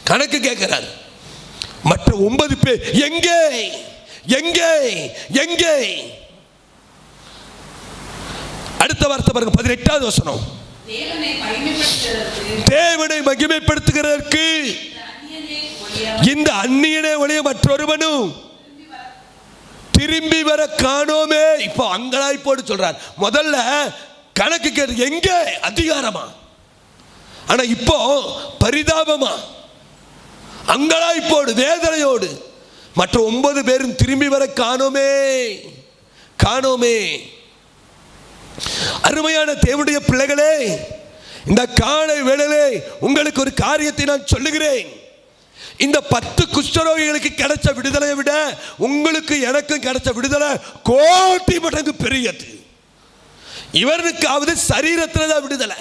கணக்கு கேட்கிறார். மற்ற 9 பேர் எங்கே? எங்கே? எங்கே? அடுத்த வார்த்தை பாருங்க, 18வது வசனம். தேவனை மகிமைப்படுத்துகிறதற்கு இந்த அந்நியனே ஒழிய மற்றொருவனும் திரும்பி வர காணோமே. இப்போ அங்கலாய்ப்போடு சொல்றார். முதல்ல கணக்கு கேட்டு எங்கே? அதிகாரமா. ஆனா இப்போ பரிதாபமா, அங்கலாய்ப்போடு வேதனையோடு மற்ற 9 பேரும் திரும்பி வர காணோமே, காணோமே. அருமையான தேவனுடைய பிள்ளைகளே, இந்த காலை வேளையிலே உங்களுக்கு ஒரு காரியத்தை நான் சொல்லுகிறேன். இந்த 10 குஷ்டரோகிகளுக்கு கிடைச்ச விடுதலையை விட உங்களுக்கு எனக்கும் கிடைச்ச விடுதலை கோடி மடங்கு பெரியது. இவருக்காவது சரீரத்தில் தான் விடுதலை.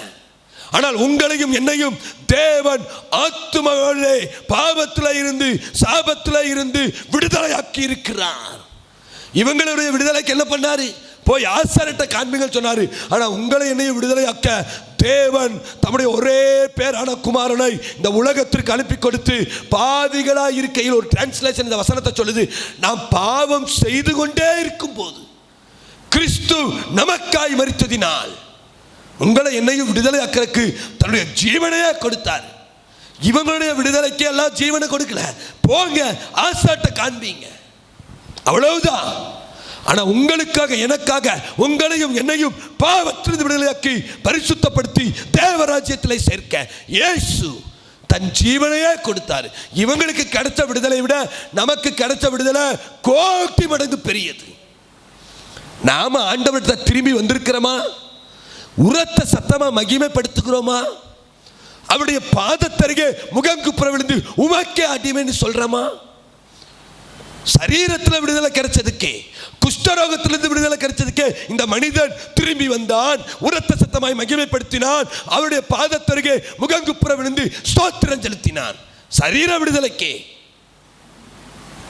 ஆனால் உங்களையும் என்னையும் தேவன் ஆத்துமாவிலே பாவத்தில் இருந்து சாபத்தில் இருந்து விடுதலையாக்கி இருக்கிறார். இவங்களுடைய விடுதலைக்கு என்ன பண்ணாரு? போய் ஆசாரிட்ட காண்பீங்கள் சொன்னாரு. ஆனா உங்களை என்னையும் விடுதலையாக்க தேவன் தம்முடைய ஒரே பேரான குமாரனை இந்த உலகத்திற்கு அனுப்பி கொடுத்து, பாவிகளாய் இருக்கையில், ஒரு டிரான்ஸ்லேஷன் இந்த வசனத்தை சொல்லுது, நாம் பாவம் செய்து கொண்டே இருக்கும் போது கிறிஸ்து நமக்காய் மரித்ததினால் உங்களை என்னையும் விடுதலையாக்கிறதுக்கு தன்னுடைய ஜீவனையே கொடுத்தார். இவங்களுடைய விடுதலைக்கு எல்லாம் ஜீவனை கொடுக்கல. போங்க ஆசாட்ட காண்பீங்க, அவ்வளவுதான். ஆனா உங்களுக்காக எனக்காக உங்களையும் என்னையும் பாவத்திலிருந்து விடுதலையாக்கி பரிசுத்தப்படுத்தி தேவராஜ்யத்தில் சேர்க்க இயேசு தன் ஜீவனையே கொடுத்தார். இவங்களுக்கு கிடைச்ச விடுதலை விட நமக்கு கிடைச்ச விடுதலை கோடி மடங்கு பெரியது. நாம ஆண்டவர்கிட்ட திரும்பி வந்திருக்கிறோமா? உரத்த சத்தமா மகிமைப்படுத்துகிறோமா? அவருடைய பாதத்தருகே முகங்குப்புற விழுந்து உமக்கே அடிமைன்னு சொல்றமா? சரீரத்தில் விடுதலை கிடைச்சதுக்கே, குஷ்டரோகத்திலிருந்து விடுதலை கிடைச்சதுக்கே இந்த மனிதன் திரும்பி வந்தான், உரத்த சத்தமாய் மகிமைப்படுத்தினான், அவருடைய பாதத்தருகே முகங்குப்புற விழுந்து ஸ்தோத்திரம் செலுத்தினான். சரீர விடுதலைக்கே,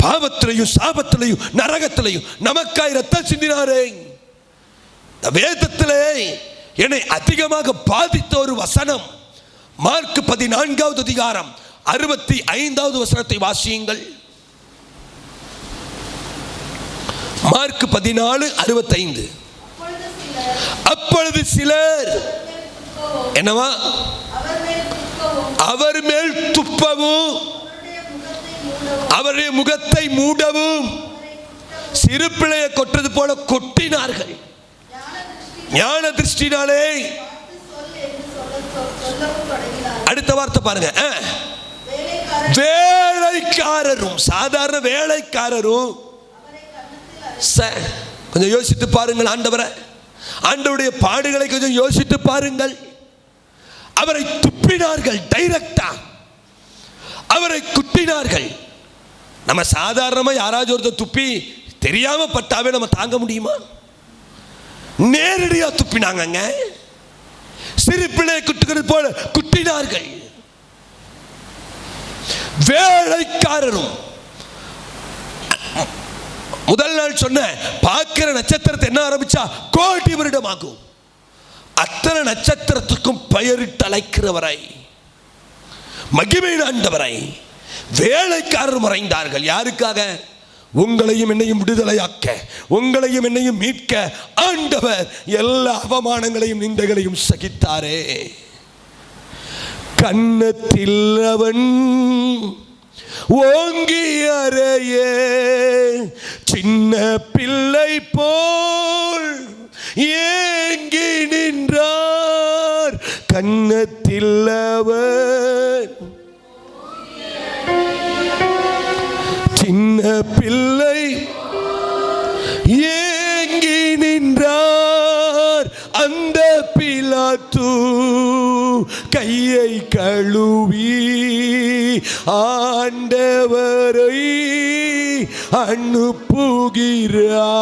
பாவத்திலையும் சாபத்திலையும் நரகத்திலையும் நமக்காய் ரத்தம் சிந்தினாரே. வேதத்திலே என்னை அதிகமாக பாதித்த ஒரு வசனம் மார்க் 14வது அதிகாரம் 65வது வசனத்தை வாசியுங்கள். மார்க் 14:65. அப்பொழுது சிலர் என்னவா? அவர் மேல் துப்பவும் அவருடைய முகத்தை மூடவும் சிறு பிள்ளையை கொட்டுறது போல கொட்டினார்கள். ஞான திருஷ்டினாலே. அடுத்த வார்த்தை பாருங்க. வேலைக்காரரும், சாதாரண வேலைக்காரரும், கொஞ்சம் யோசித்து பாருங்கள். ஆண்டவருடைய பாடுகளை கொஞ்சம் யோசித்து பாருங்கள். அவரை துப்பினார்கள், டைரக்டா அவரை குட்டினார்கள். நம்ம சாதாரணமா யாராச்சும் ஒருத்தர் துப்பி தெரியாம பட்டாவே நம்ம தாங்க முடியுமா? நேரடியா துப்பினாங்க. சிறு பிள்ளை குட்டுகிறது போல குட்டினார்கள். வேலைக்காரரும், முதல் நாள் சொன்ன பார்க்கிற நட்சத்திரத்தை என்ன ஆரம்பிச்சா 1,000,000 வருடம் ஆகும். அத்தனை நட்சத்திரத்துக்கும் பெயரிட்டு அழைக்கிறவரை, மகிமையின் ஆண்டவரை வேலைக்காரர் மறைந்தார்கள். யாருக்காக? உங்களையும் என்னையும் விடுதலையாக்க, உங்களையும் என்னையும் மீட்க ஆண்டவர் எல்லா அவமானங்களையும் நிந்தைகளையும் சகித்தாரே. கன்னத்தில் அவன் ஓங்கி அறைய சின்ன பிள்ளை போல் ஏங்கி நின்றார். கன்னத்தில் அவன் சின்ன பிள்ளை ஏங்கி நின்றார். அந்த பிலாத்து கையை கழுவி ஆண்டவரை அனுப்புகிறார்,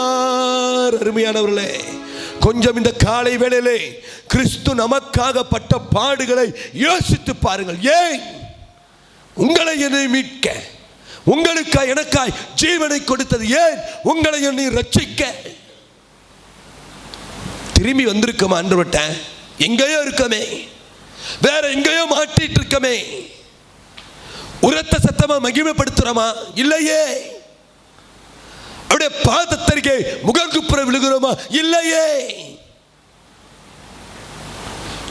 ஏறுகிறார். அருமையானவர்களே, கொஞ்சம் இந்த காலை வேளையிலே கிறிஸ்து நமக்காக பட்ட பாடுகளை யோசித்து பாருங்கள். ஏன்? உங்களை என்னை மீட்க, உங்களுக்காய் எனக்காய் ஜீவனை கொடுத்தது. ஏன்? உங்களை என்னை ரட்சிக்க. திரும்பி வந்திருக்கோமா ஆண்டவர்ட்ட? எங்கேயோ இருக்கமே, வேற எங்கேயோ மாட்டிட்டு இருக்கமே. உரத்த சத்தமா மகிமைப்படுத்துறோமா? இல்லையே. அவருடைய பாதத்தருகே முகங்குப்புற விழுகிறோமா? இல்லையே.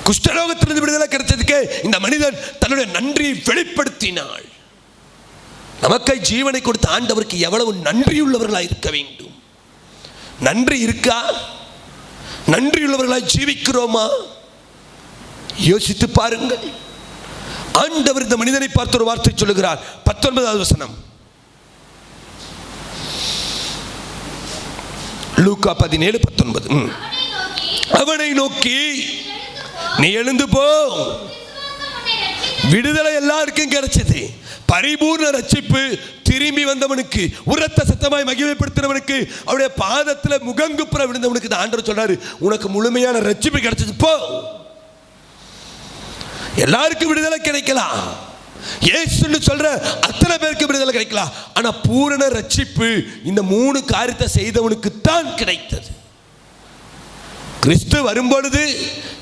குஷ்டரோகத்திலிருந்து விடுதலை கிடைச்சதுக்கே இந்த மனிதன் தன்னுடைய நன்றியை வெளிப்படுத்தினாள். நமக்காய் ஜீவனை கொடுத்த ஆண்டவருக்கு எவ்வளவு நன்றியுள்ளவர்களாய் இருக்க வேண்டும். நன்றி இருக்கா? நன்றியுள்ளவர்களாய் ஜீவிக்கிறோமா? யோசித்து பாருங்கள். ஆண்டவர் இந்த மனிதனை பார்த்து ஒரு வார்த்தை சொல்லுகிறார். 19வது வசனம், லூக்கா 17:19. அவனை நோக்கி நீ எழுந்து போ. விடுதலை எல்லாருக்கும் கிடைச்சது. பரிபூர்ண ரட்சிப்பு திரும்பி வந்தவனுக்கு, உரத்த சத்தமாய் மகிமைப்படுத்தினவனுக்கு, அவருடைய பாதத்தில் முகங்குப்புற விழுந்தவனுக்கு இந்த ஆண்டவர் சொல்றாரு, உனக்கு முழுமையான ரட்சிப்பு கிடைச்சது. போ. எல்லாருக்கும் விடுதலை கிடைக்கலாம். இயேசுன்னு சொல்ற அத்தனை பேருக்கு விடுதலை கிடைக்கலாம். ஆனா பூரண ரட்சிப்பு இந்த 3 காரியத்தை செய்தவனுக்கு தான் கிடைத்தது. கிறிஸ்து வரும்பொழுது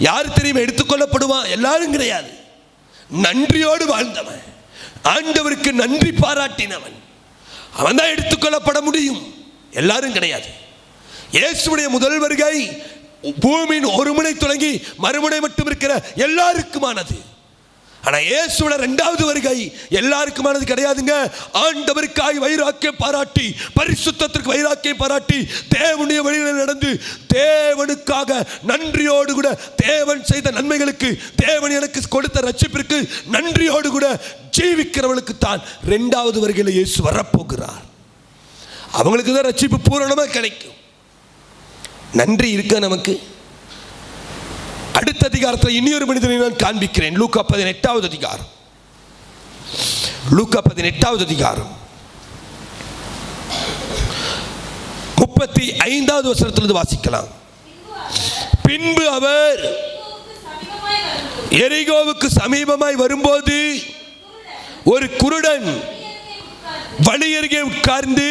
யார் தெரியுமா எடுத்துக்கொள்ளப்படுவான்? எல்லாரும் கிடையாது. நன்றியோடு வாழ்ந்தவன், ஆண்டவருக்கு நன்றி பாராட்டினவன், அவன் தான் எடுத்துக்கொள்ளப்பட முடியும். எல்லாரும் கிடையாது. இயேசுடைய முதல் வருகை பூமியின் ஒரு முனை தொடங்கி மறுமுனை மட்டும் இருக்கிற எல்லாருக்குமானது. ஆனா இயேசுவோட 2வது வருகை எல்லாருக்குமானது கிடையாதுங்க. ஆண்டவருக்காய் வைராக்கியம் பாராட்டி, பரிசுத்தத்திற்கு வைராக்கியம் பாராட்டி, தேவனுடைய வழியில் நடந்து, தேவனுக்காக நன்றியோடு கூட, தேவன் செய்த நன்மைகளுக்கு, தேவன் எனக்கு கொடுத்த ரட்சிப்பிற்கு நன்றியோடு கூட ஜீவிக்கிறவர்களுக்கு தான் 2வது வருகையில் இயேசு வரப்போகிறார். அவங்களுக்கு தான் ரட்சிப்பு பூரணமாக கிடைக்கும். நன்றி இருக்க நமக்கு? அடுத்த அதிகாரத்தில் இனியொரு மனிதனை நான் காண்பிக்கிறேன். லூக்கா 18வது அதிகாரம். லூக்கா 18வது அதிகாரம் 35வது வசனத்திலிருந்து வாசிக்கலாம். பின்பு அவர் எரிகோவுக்கு சமீபமாய் வரும்போது ஒரு குருடன் வழியருகே உட்கார்ந்து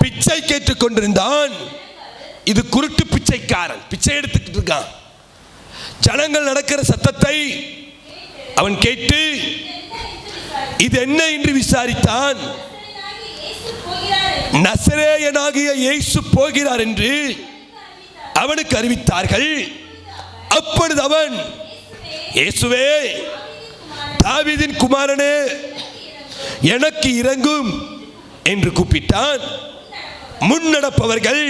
பிச்சை கேட்டுக் கொண்டிருந்தான். இது குருட்டு பிச்சைக்காரன், பிச்சை எடுத்துக்கிட்டு இருக்கான். ஜனங்கள் நடக்கிற சத்தத்தை அவன் கேட்டு இது என்ன என்று விசாரித்தான். நசரேயனாகிய இயேசு போகிறார் என்று அவனுக்கு அறிவித்தார்கள். அப்பொழுது அவன், இயேசுவே, தாவீதின் குமாரனே, எனக்கு இரங்கும் என்று கூப்பிட்டான். முன்னடப்பவர்கள்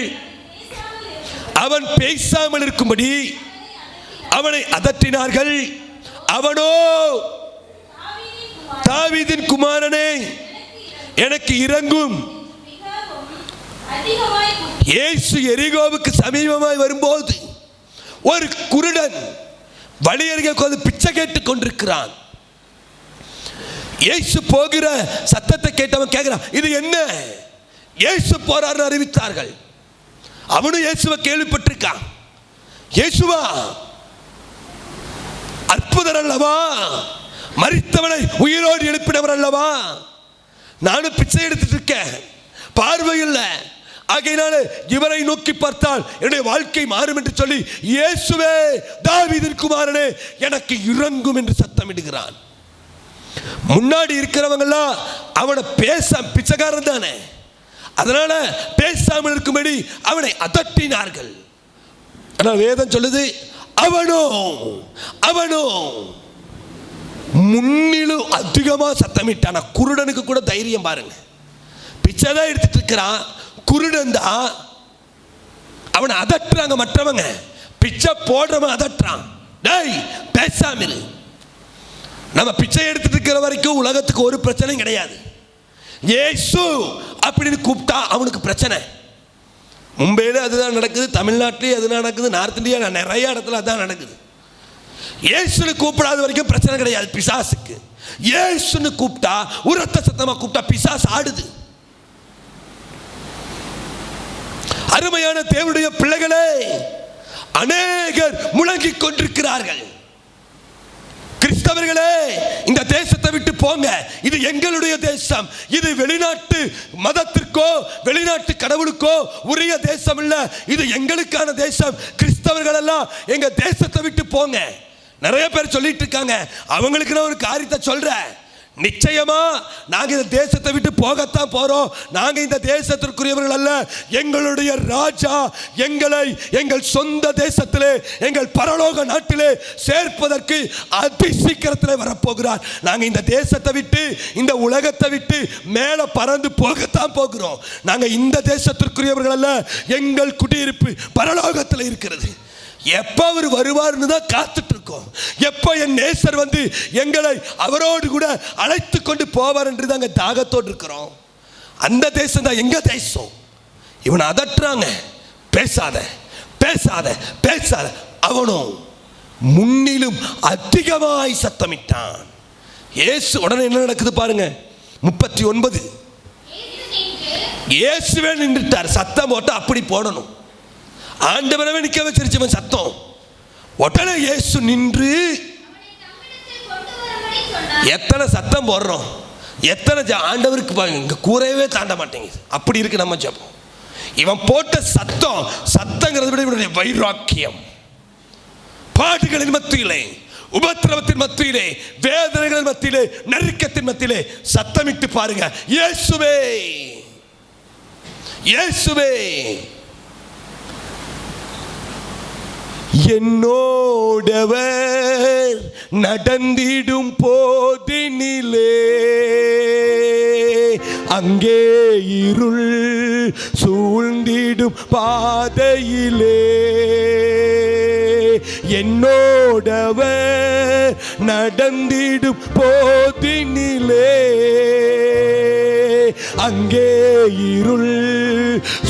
அவன் பேசாமல் இருக்கும்படி அவனை அதட்டினார்கள். அவனோ, தாவீதின் குமாரனே, எனக்கு இரங்கும். இயேசு எரிகோவுக்கு சமீபமாய் வரும்போது ஒரு குருடன் வழியருகே உட்கார்ந்து பிச்சை கேட்டுக் கொண்டிருக்கிறான். இயேசு போகிற சத்தத்தை கேட்டவன் கேட்கிறான், இது என்ன? இயேசு போறார்னு அறிவித்தார்கள். அவனும் இயேசுவை கேள்விப்பட்டிருக்கான். இயேசுவா, அற்புதர் அல்லவா, மரித்தவனை உயிரோடு எழுப்பினவர் அல்லவா, நானும் பிச்சை எடுத்துட்டு இருக்கேன், பார்வை இல்லை, ஆகையினால இவரை நோக்கி பார்த்தால் என்னுடைய வாழ்க்கை மாறும் என்று சொல்லி, இயேசுவே, தாவீதின் குமாரனே, எனக்கு இரங்கும் என்று சத்தமிடுகிறான். முன்னாடி இருக்கிறவங்கெல்லாம் அவனை பிச்சைக்காரன் தானே, அதனால பேசாமல் இருக்கும்படி அவனை அதட்டினார்கள். ஆனால் வேதம் சொல்லுது, அவனோ முன்னிலும் அதிகமா சத்தமிட்டான. குருடனுக்கு கூட தைரியம் பாருங்க. பிச்சை தான் எடுத்துட்டு இருக்கிறான், குருடன் தான். அவனை அதட்டுறாங்க மற்றவங்க, பிச்சை போடுறவன் அதட்டுறான். டேய், பேசாம இரு. நம்ம பிச்சை எடுத்துட்டு இருக்கிற வரைக்கும் உலகத்துக்கு ஒரு பிரச்சனையும் கிடையாது. இயேசு அப்படின்னு கூப்பிட்டா அவனுக்கு பிரச்சனை. மும்பையில் அதுதான் நடக்குது, தமிழ்நாட்டிலேயே அதுதான் நடக்குது, நார்த் இந்தியா நிறைய இடத்துல அதுதான் நடக்குது. இயேசுன்னு கூப்பிடாத வரைக்கும் பிரச்சனை கிடையாது பிசாசுக்கு. இயேசுன்னு கூப்பிட்டா, உரத்த சத்தமா கூப்பிட்டா பிசாசு ஆடுது. அருமையான தேவனுடைய பிள்ளைகளே, அநேகர் முழங்கிக் கொண்டிருக்கிறார்கள். கிறிஸ்தவர்களே, இந்த தேசத்தை விட்டு போங்க, இது எங்களுடைய தேசம், இது வெளிநாட்டு மதத்திற்கோ வெளிநாட்டு கடவுளுக்கோ உரிய தேசம் இல்ல, இது எங்களுக்கான தேசம். கிறிஸ்தவர்கள் எல்லாம் எங்க தேசத்தை விட்டு போங்க. நிறைய பேர் சொல்லிட்டு இருக்காங்க. அவங்களுக்கு நான் ஒரு காரியத்தை சொல்றேன். நிச்சயமா நாங்க இந்த தேசத்தை விட்டு போகத்தான் போறோம். நாங்க இந்த தேசத்திற்குரியவர்கள் அல்ல. எங்களுடைய ராஜா எங்களை எங்கள் சொந்த தேசத்திலே, எங்கள் பரலோக நாட்டிலே சேர்ப்பதற்கு அதி சீக்கிரத்தில் வரப்போகிறார். நாங்க இந்த தேசத்தை விட்டு, இந்த உலகத்தை விட்டு மேல பறந்து போகத்தான் போகிறோம். நாங்க இந்த தேசத்திற்குரியவர்கள் அல்ல. எங்கள் குடியிருப்பு பரலோகத்தில் இருக்கிறது. எப்ப அவர் வருவார்னு தான் காத்துட்டு இருக்கோம். எப்ப என் நேசர் வந்து எங்களை அவரோடு கூட அழைத்து கொண்டு போவார் என்று தாங்க தாகத்தோடு இருக்கிறோம். அந்த தேசம் தான் எங்க தேசம். இவனை அதட்டுறாங்க, பேசாத பேசாத பேசாத. அவனும் முன்னிலும் அதிகமாய் சத்தமிட்டான். இயேசு உடனே என்ன நடக்குது பாருங்க. 39. இயேசுவே நின்றுட்டார். சத்தம் போட்டு அப்படி போடணும். ஆண்டவரவே நிக்க வச்சிருச்சவன் சத்தம். உடனே இயேசு நின்று, எத்தனை சத்தம் போடுறோம், எத்தனை ஆண்டவருக்கு இங்க கூறவே தாண்ட மாட்டேங்குது. அப்படி இருக்கு நம்ம ஜெபம். இவன் போட்ட சத்தங்கிறத விட இவனுடைய வைராக்கியம். பாடுகளின் மத்தியிலே, உபத்திரவத்தின் மத்தியிலே, வேதனைகளின் மத்தியிலே, நெருக்கத்தின் மத்தியிலே சத்தமிட்டு பாருங்க, இயேசுவே இயேசுவே. என்னோடவர் நடந்திடும் போதினிலே அங்கே இருள் சூழ்ந்திடும் பாதையிலே, என்னோடவர் நடந்திடும் போதினிலே அங்கே இருள்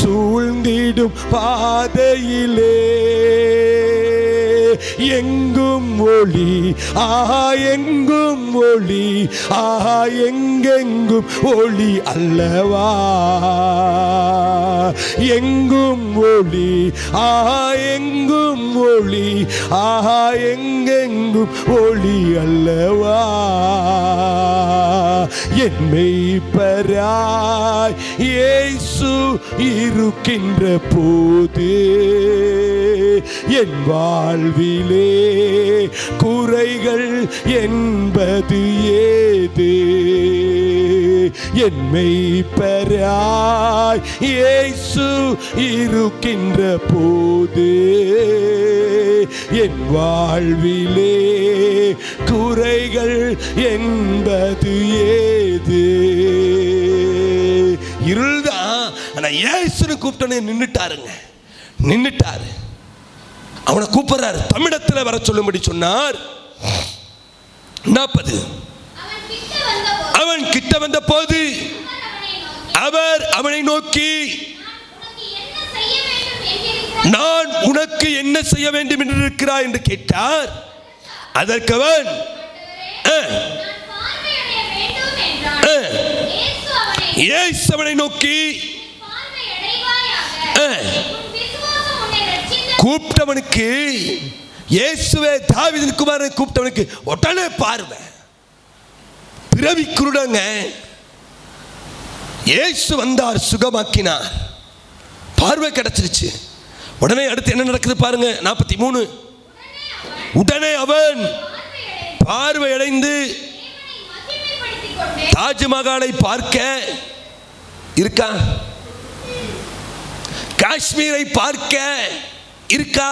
சூழ்ந்திடும் பாதையிலே எங்கும் ஒளி, ஆஹா எங்கும் ஒளி, ஆஹா எங்கெங்கும் ஒளி அல்லவா, எங்கும் ஒளி, ஆஹா எங்கும் ஒளி, ஆஹா எங்கெங்கும் ஒளி அல்லவா. என் மெய்ப்பராய் இயேசு இருக்கின்ற போது என் வாழ்விலே குறைகள் என்பது ஏது. என் மெய்ப்பராய் இயேசு இருக்கின்ற போது என் வாழ்விலே குறைகள் என்பது ஏது. இருள்தான், ஆனா இயேசுன்னு கூப்பிட்டோன்னே நின்னுட்டாருங்க, நின்னுட்டாரு. அவனை கூப்பிடுறாரு, தமிழத்தில் வர சொல்லும்படி சொன்னார். 40 அவன் கிட்ட வந்த போது அவர் அவனை நோக்கி, நான் உனக்கு என்ன செய்ய வேண்டும் என்று இருக்கிறாய் என்று கேட்டார். அதற்கு அவன் இயேசுவை நோக்கி, கூப்பிட்டவனுக்கு, இயேசுவே தாவீதின் குமாரனை கூப்பிட்டவனுக்கு உடனே பார்வை. பிறவி குருடங்க, இயேசு வந்தார், சுகமாக்கினார், பார்வை கிடைச்சிருச்சு. உடனே அடுத்து என்ன நடக்குது பாருங்க. 43 உடனே அவன் பார்வை அடைந்து தாஜ்மஹாலை பார்க்க இருக்கா, காஷ்மீரை பார்க்க இருக்கா.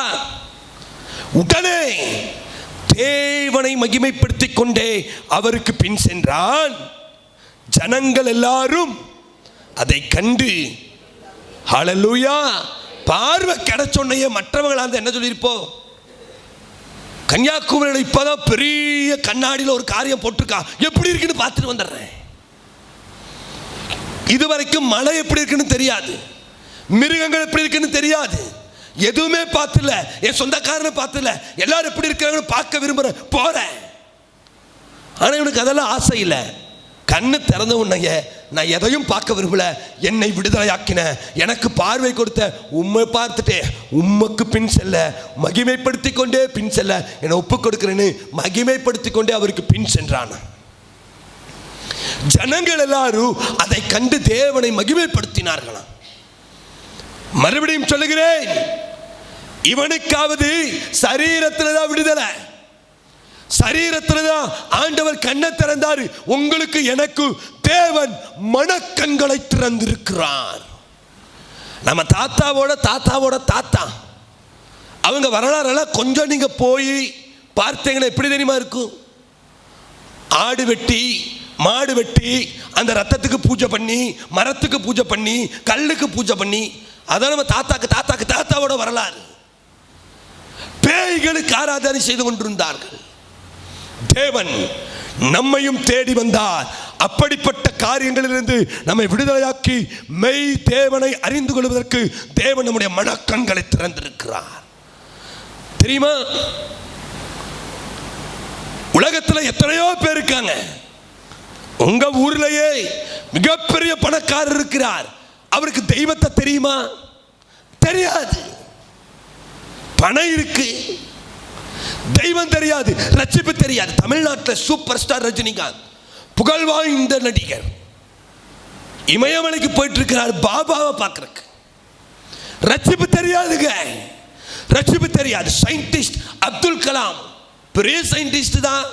உடனே தேவனை மகிமைப்படுத்திக் கொண்டே அவருக்கு பின் சென்றான். ஜனங்கள் எல்லாரும் அதை கண்டு ஹல்லேலூயா. பார்வை கிடைச்சொன்னையே மற்றவங்களாம் என்ன சொல்லியிருப்போம், கன்னியாகுமரியில் இப்பதான் பெரிய கண்ணாடியில் ஒரு காரியம் போட்டிருக்கா, எப்படி இருக்குன்னு பார்த்துட்டு வந்துடுறேன். இதுவரைக்கும் மழை எப்படி இருக்குன்னு தெரியாது, மிருகங்கள் எப்படி இருக்குன்னு தெரியாது, எதுவுமே பார்த்துல, என் சொந்தக்காரனை பார்த்துல, எல்லாரும் எப்படி இருக்கிறாங்கன்னு பார்க்க விரும்புற போறேன். ஆனா இவனுக்கு அதெல்லாம் ஆசை இல்லை. கண்ணு திறந்த உன்னைய நான் எதையும் பார்க்க விரும்பல, என்னை விடுதலையாக்கின, எனக்கு பார்வை கொடுத்த உம்மை பார்த்துட்டே உம்மைக்கு பின் செல்ல, மகிமைப்படுத்தி கொண்டே பின் செல்ல என்னை ஒப்பு கொடுக்கிறேன்னு மகிமைப்படுத்தி கொண்டே அவருக்கு பின் சென்றான். ஜனங்கள் எல்லாரும் அதை கண்டு தேவனை மகிமைப்படுத்தினார்களாம். மறுபடியும் சொல்லுகிறேன், இவனுக்காவது சரீரத்தில் தான் விடுதலை, சரீரத்தில் தான் ஆண்டவர் கண்ணை திறந்தாரு. உங்களுக்கு எனக்கு தேவன் மனக்கண்களை திறந்திருக்கிறார். நம்ம தாத்தாவோட தாத்தா அவங்க வரலாறெல்லாம் கொஞ்சம் நீங்க போய் பார்த்தீங்கன்னா எப்படி தெரியுமா இருக்கும். ஆடு வெட்டி மாடு வெட்டி அந்த ரத்தத்துக்கு பூஜை பண்ணி, மரத்துக்கு பூஜை பண்ணி, கல்லுக்கு பூஜை பண்ணி, அதான் நம்ம தாத்தாவோட வரலாறு. பேய்களுக்கு ஆராதனை செய்து கொண்டிருந்தார்கள். தேவன் நம்மையும் தேடி வந்தார். அப்படிப்பட்ட காரியங்களிலிருந்து நம்மை விடுதலையாக்கி மெய் தேவனை அறிந்து கொள்வதற்கு தேவன் நம்முடைய மனக்கண்களை திறந்திருக்கிறார். தெரியுமா, உலகத்துல எத்தனையோ பேர் இருக்காங்க. உங்க ஊர்லயே மிகப்பெரிய பணக்காரர் இருக்கிறார், அவருக்கு தெய்வத்தை தெரியுமா? தெரியாது. பணம் இருக்கு, தெய்வம் தெரியாது, ரட்சிப்பு தெரியாது. தமிழ்நாட்டில் சூப்பர் ஸ்டார் ரஜினிகாந்த், புகழ்வாய்ந்த நடிகர், இமயமலைக்கு போயிட்டு இருக்கிறார் பாபாவை பார்க்கறதுக்கு. ரட்சிப்பு தெரியாதுங்க, ரட்சிப்பு தெரியாது. சயின்டிஸ்ட் அப்துல் கலாம் பெரிய சயின்டிஸ்ட் தான்,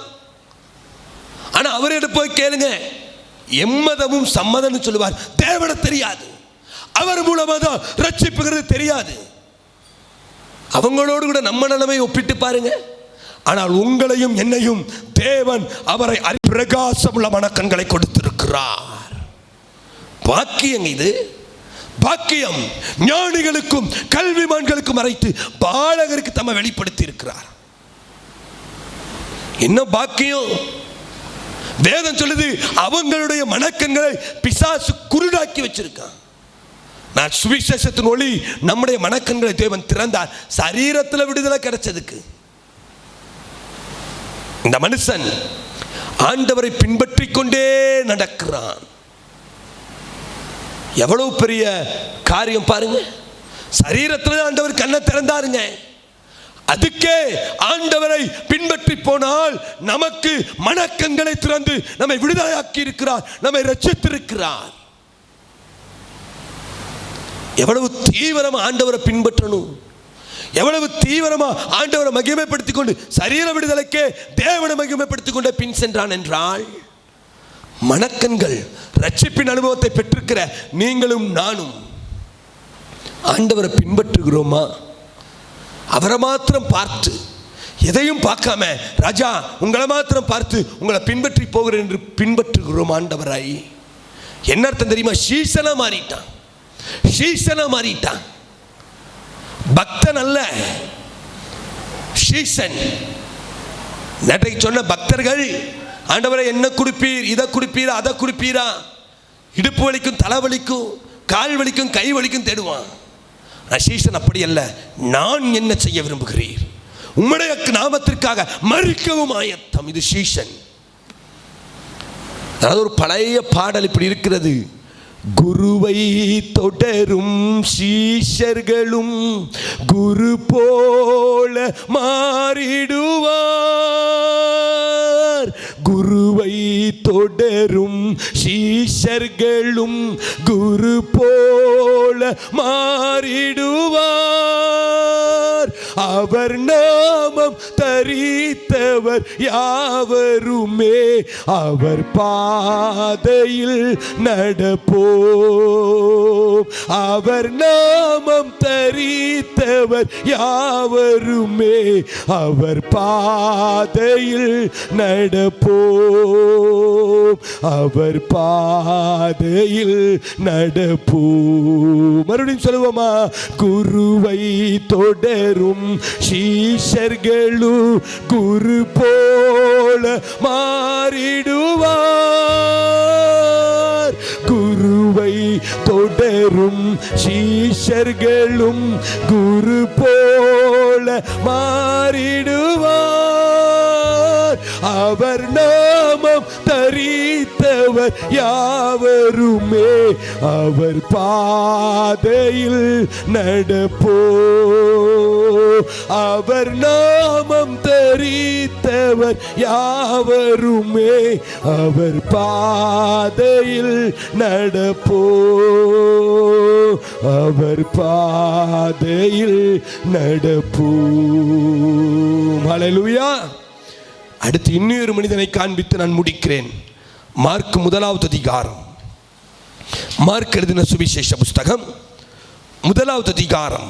ஆனா அவர்கிட்ட போய் கேளுங்க, எம்மதமும் சம்மதம்னு சொல்லுவார். தேவனை தெரியாது, அவர் மூலமா தான் ரட்சிப்புங்கிறது தெரியாது. அவங்களோடு கூட நம்ம நிலைமை ஒப்பிட்டு பாருங்க. ஆனால் உங்களையும் என்னையும் தேவன் அவரை பிரகாசமுள்ள மனக்கண்களை கொடுத்திருக்கிறார். பாக்கியம் இது, பாக்கியம். ஞானிகளுக்கும் கல்விமான்களுக்கும் மறைத்து பாலகருக்கு தம்மை வெளிப்படுத்தி இருக்கிறார். என்ன பாக்கியம்! வேதம் சொல்லுது, அவங்களுடைய மனக்கண்களை பிசாசு குருடாக்கி வச்சிருக்கான். நான் சுவிசேஷத்தின் ஒளி நம்முடைய மனக்கண்களை தேவன் திறந்தார். சரீரத்தில் விடுதலை கிடைச்சதுக்கு அந்த மனுஷன் ஆண்டவரை பின்பற்றி கொண்டே நடக்கிறான். எவ்வளவு பெரிய காரியம் பாருங்க. சரீரத்தில் ஆண்டவர் கண்ணை திறந்தாருங்க. அதுக்கே ஆண்டவரை பின்பற்றி போனால் நமக்கு மனக்கண்களை திறந்து நம்மை விடுதலையாக்கி இருக்கிறார், நம்மை ரட்சித்திருக்கிறார். எவ்வளவு தீவிரமா ஆண்டவரை பின்பற்றணும், எவ்வளவு தீவிரமா ஆண்டவரை மகிமைப்படுத்திக் கொண்டு சரீர விடுதலைக்கே தேவனை மகிமைப்படுத்திக் கொண்டே பின் சென்றான் என்றால், மனக்கண்கள் ரட்சிப்பின் அனுபவத்தை பெற்றிருக்கிற நீங்களும் நானும் ஆண்டவரை பின்பற்றுகிறோமா? அவரை மாத்திரம் பார்த்து எதையும் பார்க்காம, ராஜா உங்களை மாத்திரம் பார்த்து உங்களை பின்பற்றி போகிறேன் என்று பின்பற்றுகிறோம் ஆண்டவராய்? என்ன அர்த்தம் தெரியுமா? சீசனா மாறிட்டான், சீசனா மாறிட்டான். பக்தன் அல்ல, சீசன். நேற்றைக்கு சொன்ன பக்தர்கள், ஆண்டவரை என்ன குடிப்பீர், இதை குடிப்பீரா, அதை குடிப்பீரா, இடுப்பு வலிக்கும், தலை வலிக்கும், கால் வலிக்கும், கை வலிக்கும் தேடுவான். சீசன் அப்படி அல்ல. நான் என்ன செய்ய விரும்புகிறீர், உம்முடைய நாமத்திற்காக மறிக்கவும் ஆயத்தம். இது சீசன். அதாவது ஒரு பழைய பாடல் இப்படி இருக்கிறது: குருவை தொடரும் சீஷர்களும் குரு போல மாறிடுவார். குருவை தொடரும் சீஷர்களும் குரு போல மாறிடுவார். அவர் நாமம் தரித்தவர் யாவருமே அவர் பாதையில் நடப்போம். அவர் நாமம் தரித்தவர் யாவருமே அவர் பாதையில் நடப்போம். அவர் பாதையில் நடப்போம். மறுபடியும் சொல்லுவோமா? குருவை தொடரும் சீஷர்களும் குரு போல மாறிடுவார். குருவை தொடரும் சீஷர்களும் குரு போல மாறிடுவார். அவர் நாமம் தரித்தவர் யாவருமே அவர் பாதையில் நடப்போம். அவர் நாமம் தரித்தவர் யாவருமே அவர் பாதையில் நடப்போம். அவர் பாதையில் நடப்போம். ஹல்லேலூயா. அடுத்து இன்னொரு மனிதனை காண்பித்து நான் முடிக்கிறேன். மார்க் 1வது அதிகாரம். மார்க் எழுதின சுவிசேஷ புஸ்தகம் 1வது அதிகாரம்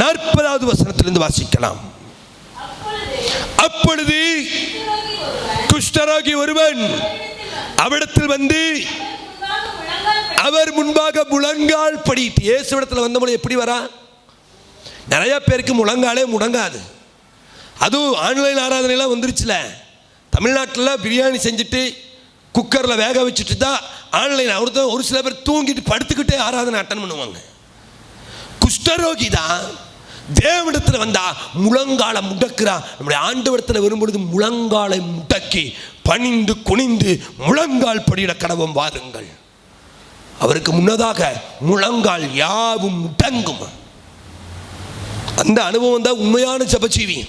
40வது வசனத்திலிருந்து வாசிக்கலாம். அப்பொழுது குஷ்டரோகி ஒருவன் அவிடத்தில் வந்து அவர் முன்பாக முழங்கால் படிட்டு. இயேசுவிடத்தில் வந்தவன் எப்படி வரா? நிறைய பேருக்கு முழங்காலே முடங்காது. அதுவும் ஆன்லைன் ஆராதனைலாம் வந்துருச்சுல. தமிழ்நாட்டில் பிரியாணி செஞ்சுட்டு குக்கரில் வேக வச்சுட்டு தான் ஆன்லைன். ஒரு சில பேர் தூங்கிட்டு படுத்துக்கிட்டே ஆராதனை அட்டன் பண்ணுவாங்க. குஷ்டரோகி தான் தேவனிடத்தில் வந்தா முழங்காலை முடக்கிறான். நம்முடைய ஆண்டவரிடத்தில் வரும்பொழுது முழங்காலை முடக்கி பணிந்து குனிந்து முழங்கால் படியிட கடவும் வாருங்கள். அவருக்கு முன்னதாக முழங்கால் யாவும் முடங்கும். அந்த அனுபவம் தான் உண்மையான ஜெபஜீவி.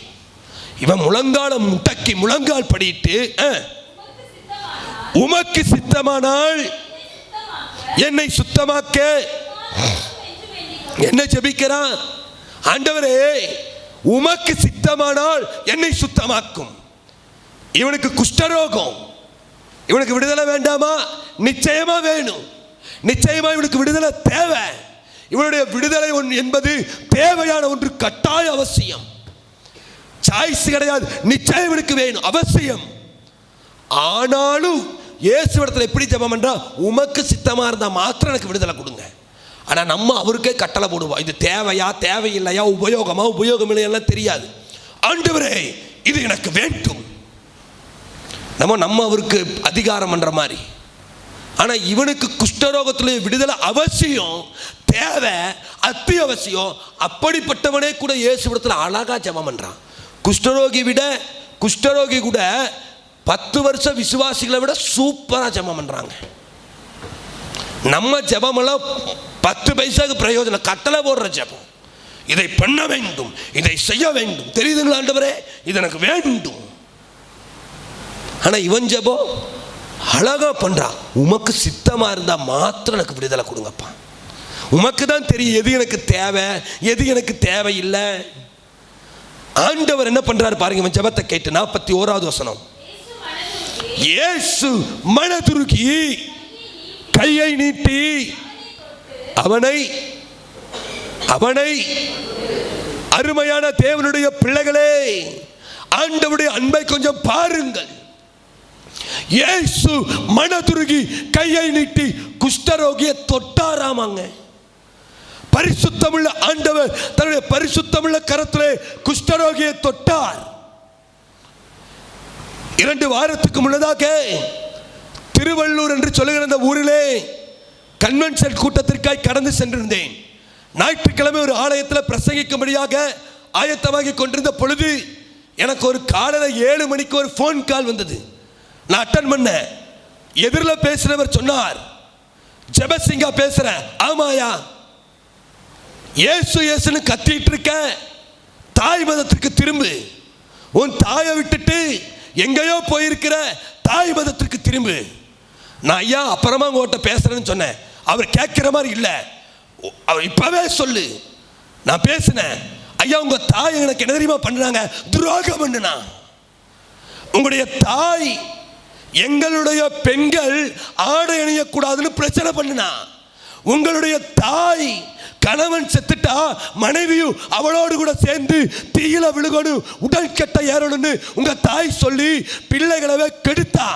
இவன் முழங்கால முடக்கி முழங்கால் படிட்டு, உமக்கு சித்தமானால் என்னை சுத்தமாக்க என்ன ஜெபிக்கிறான்? ஆண்டவரே உமக்கு சித்தமானால் என்னை சுத்தமாக்கும். இவனுக்கு குஷ்டரோகம், இவனுக்கு விடுதலை வேண்டாமா? நிச்சயமா வேணும். நிச்சயமா இவனுக்கு விடுதலை தேவை. இவனுடைய விடுதலை என்பது தேவையான ஒன்று, கட்டாய அவசியம். சாய்ஸ் கிடையாது, நிச்சயம் இவனுக்கு வேணும், அவசியம். ஆனாலும் இயேசுவிடத்தில் எப்படி ஜெபம் பண்றா? உமக்கு சித்தமா இருந்தா மாத்திரம் எனக்கு விடுதலை கொடுங்க. ஆனா நம்ம அவருக்கே கட்டளை போடுவோம். இது தேவையா தேவையில்லையா, உபயோகமா உபயோகம் இல்லையா தெரியாது. ஆண்டவரே இது எனக்கு வேண்டும். நம்ம அவருக்கு அதிகாரம் பண்ற மாதிரி. ஆனா இவனுக்கு குஷ்டரோகத்திலே விடுதலை அவசியம், தேவை, அத்தியாவசியம். அப்படிப்பட்டவனே கூட இயேசுவிடத்தில் அழகா ஜெபம் பண்றான். குஷ்டரோகி விட குஷ்டரோகி கூட 10 வருஷம் விசுவாசிகளை விட சூப்பராக ஜெபம் பண்ணுறாங்க. நம்ம ஜெபமெல்லாம் 10 பைசாக்கு பிரயோஜனம், கட்டளை போடுற ஜெபம். இதை பண்ண வேண்டும், இதை செய்ய வேண்டும், தெரியுதுங்களா ஆண்டவரே, இது எனக்கு வேண்டும். ஆனால் இவன் ஜெபம் அழகா பண்றான். உமக்கு சித்தமா இருந்தா மாத்திரம் எனக்கு விடுதலை கொடுங்கப்பா. உமக்கு தான் தெரியும் எது எனக்கு தேவை, எது எனக்கு தேவையில்லை. ஆண்டவர் என்ன பண்றாரு பாருங்க. இவன் ஜெபத்தை கேட்டு 41வது வசனம். இயேசு மனதுருகி கையை நீட்டி அவனை அருமையான தேவனுடைய பிள்ளைகளே, ஆண்டவருடைய அன்பை கொஞ்சம் பாருங்கள். இயேசு மனதுருகி கையை நீட்டி குஷ்டரோகியை தொட்டாராமாங்க. பரிசுத்தமுள்ள ஆண்டவர் தன்னுடைய பரிசுத்தமுள்ள கரத்திலே குஷ்டரோகியை தொட்டார். 2 வாரத்துக்கு முன்னதாக திருவள்ளூர் என்று சொல்லுகிற அந்த ஊரிலே கன்வென்ஷன் கூட்டத்திற்காய் கடந்து சென்றிருந்தேன். ஞாயிற்றுக்கிழமை ஒரு ஆலயத்தில் பிரசங்கிக்கும்படியாக ஆயத்தமாகி கொண்டிருந்த பொழுது எனக்கு ஒரு காலையில் 7 மணிக்கு ஒரு ஃபோன் கால் வந்தது. நான் அட்டன் பண்ண. எதிரில் பேசுறவர் சொன்னார், ஜெபசிங்கா பேசுறேன். ஆமாயா, இயேசு இயேசுன்னு கத்திட்டு இருக்க, தாய் மதத்திற்கு திரும்பு. உன் தாயை விட்டுட்டு எங்கேயோ போயிருக்கிற தாய் மதத்திற்கு திரும்பு. நான் ஐயா அப்புறமா உங்கள்கிட்ட பேசுறேன்னு சொன்னேன். அவர் கேட்கிற மாதிரி இல்லை. அவர் இப்பவே சொல்லு. நான் பேசினேன். ஐயா உங்க தாய் எனக்கு என்ன தெரியுமா பண்றாங்க? துரோகம் பண்ணுனா. உங்களுடைய தாய் எங்களுடைய பெண்கள் ஆடை அணியக்கூடாதுன்னு பிரச்சனை பண்ணுனா. உங்களுடைய தாய் கணவன் செத்துட்டா மனைவியும் அவளோடு கூட சேர்ந்து தீயில விழுகணும், உடல் கெட்ட ஏறணும்னு உங்க தாய் சொல்லி பிள்ளைகளவே கெடுத்தா.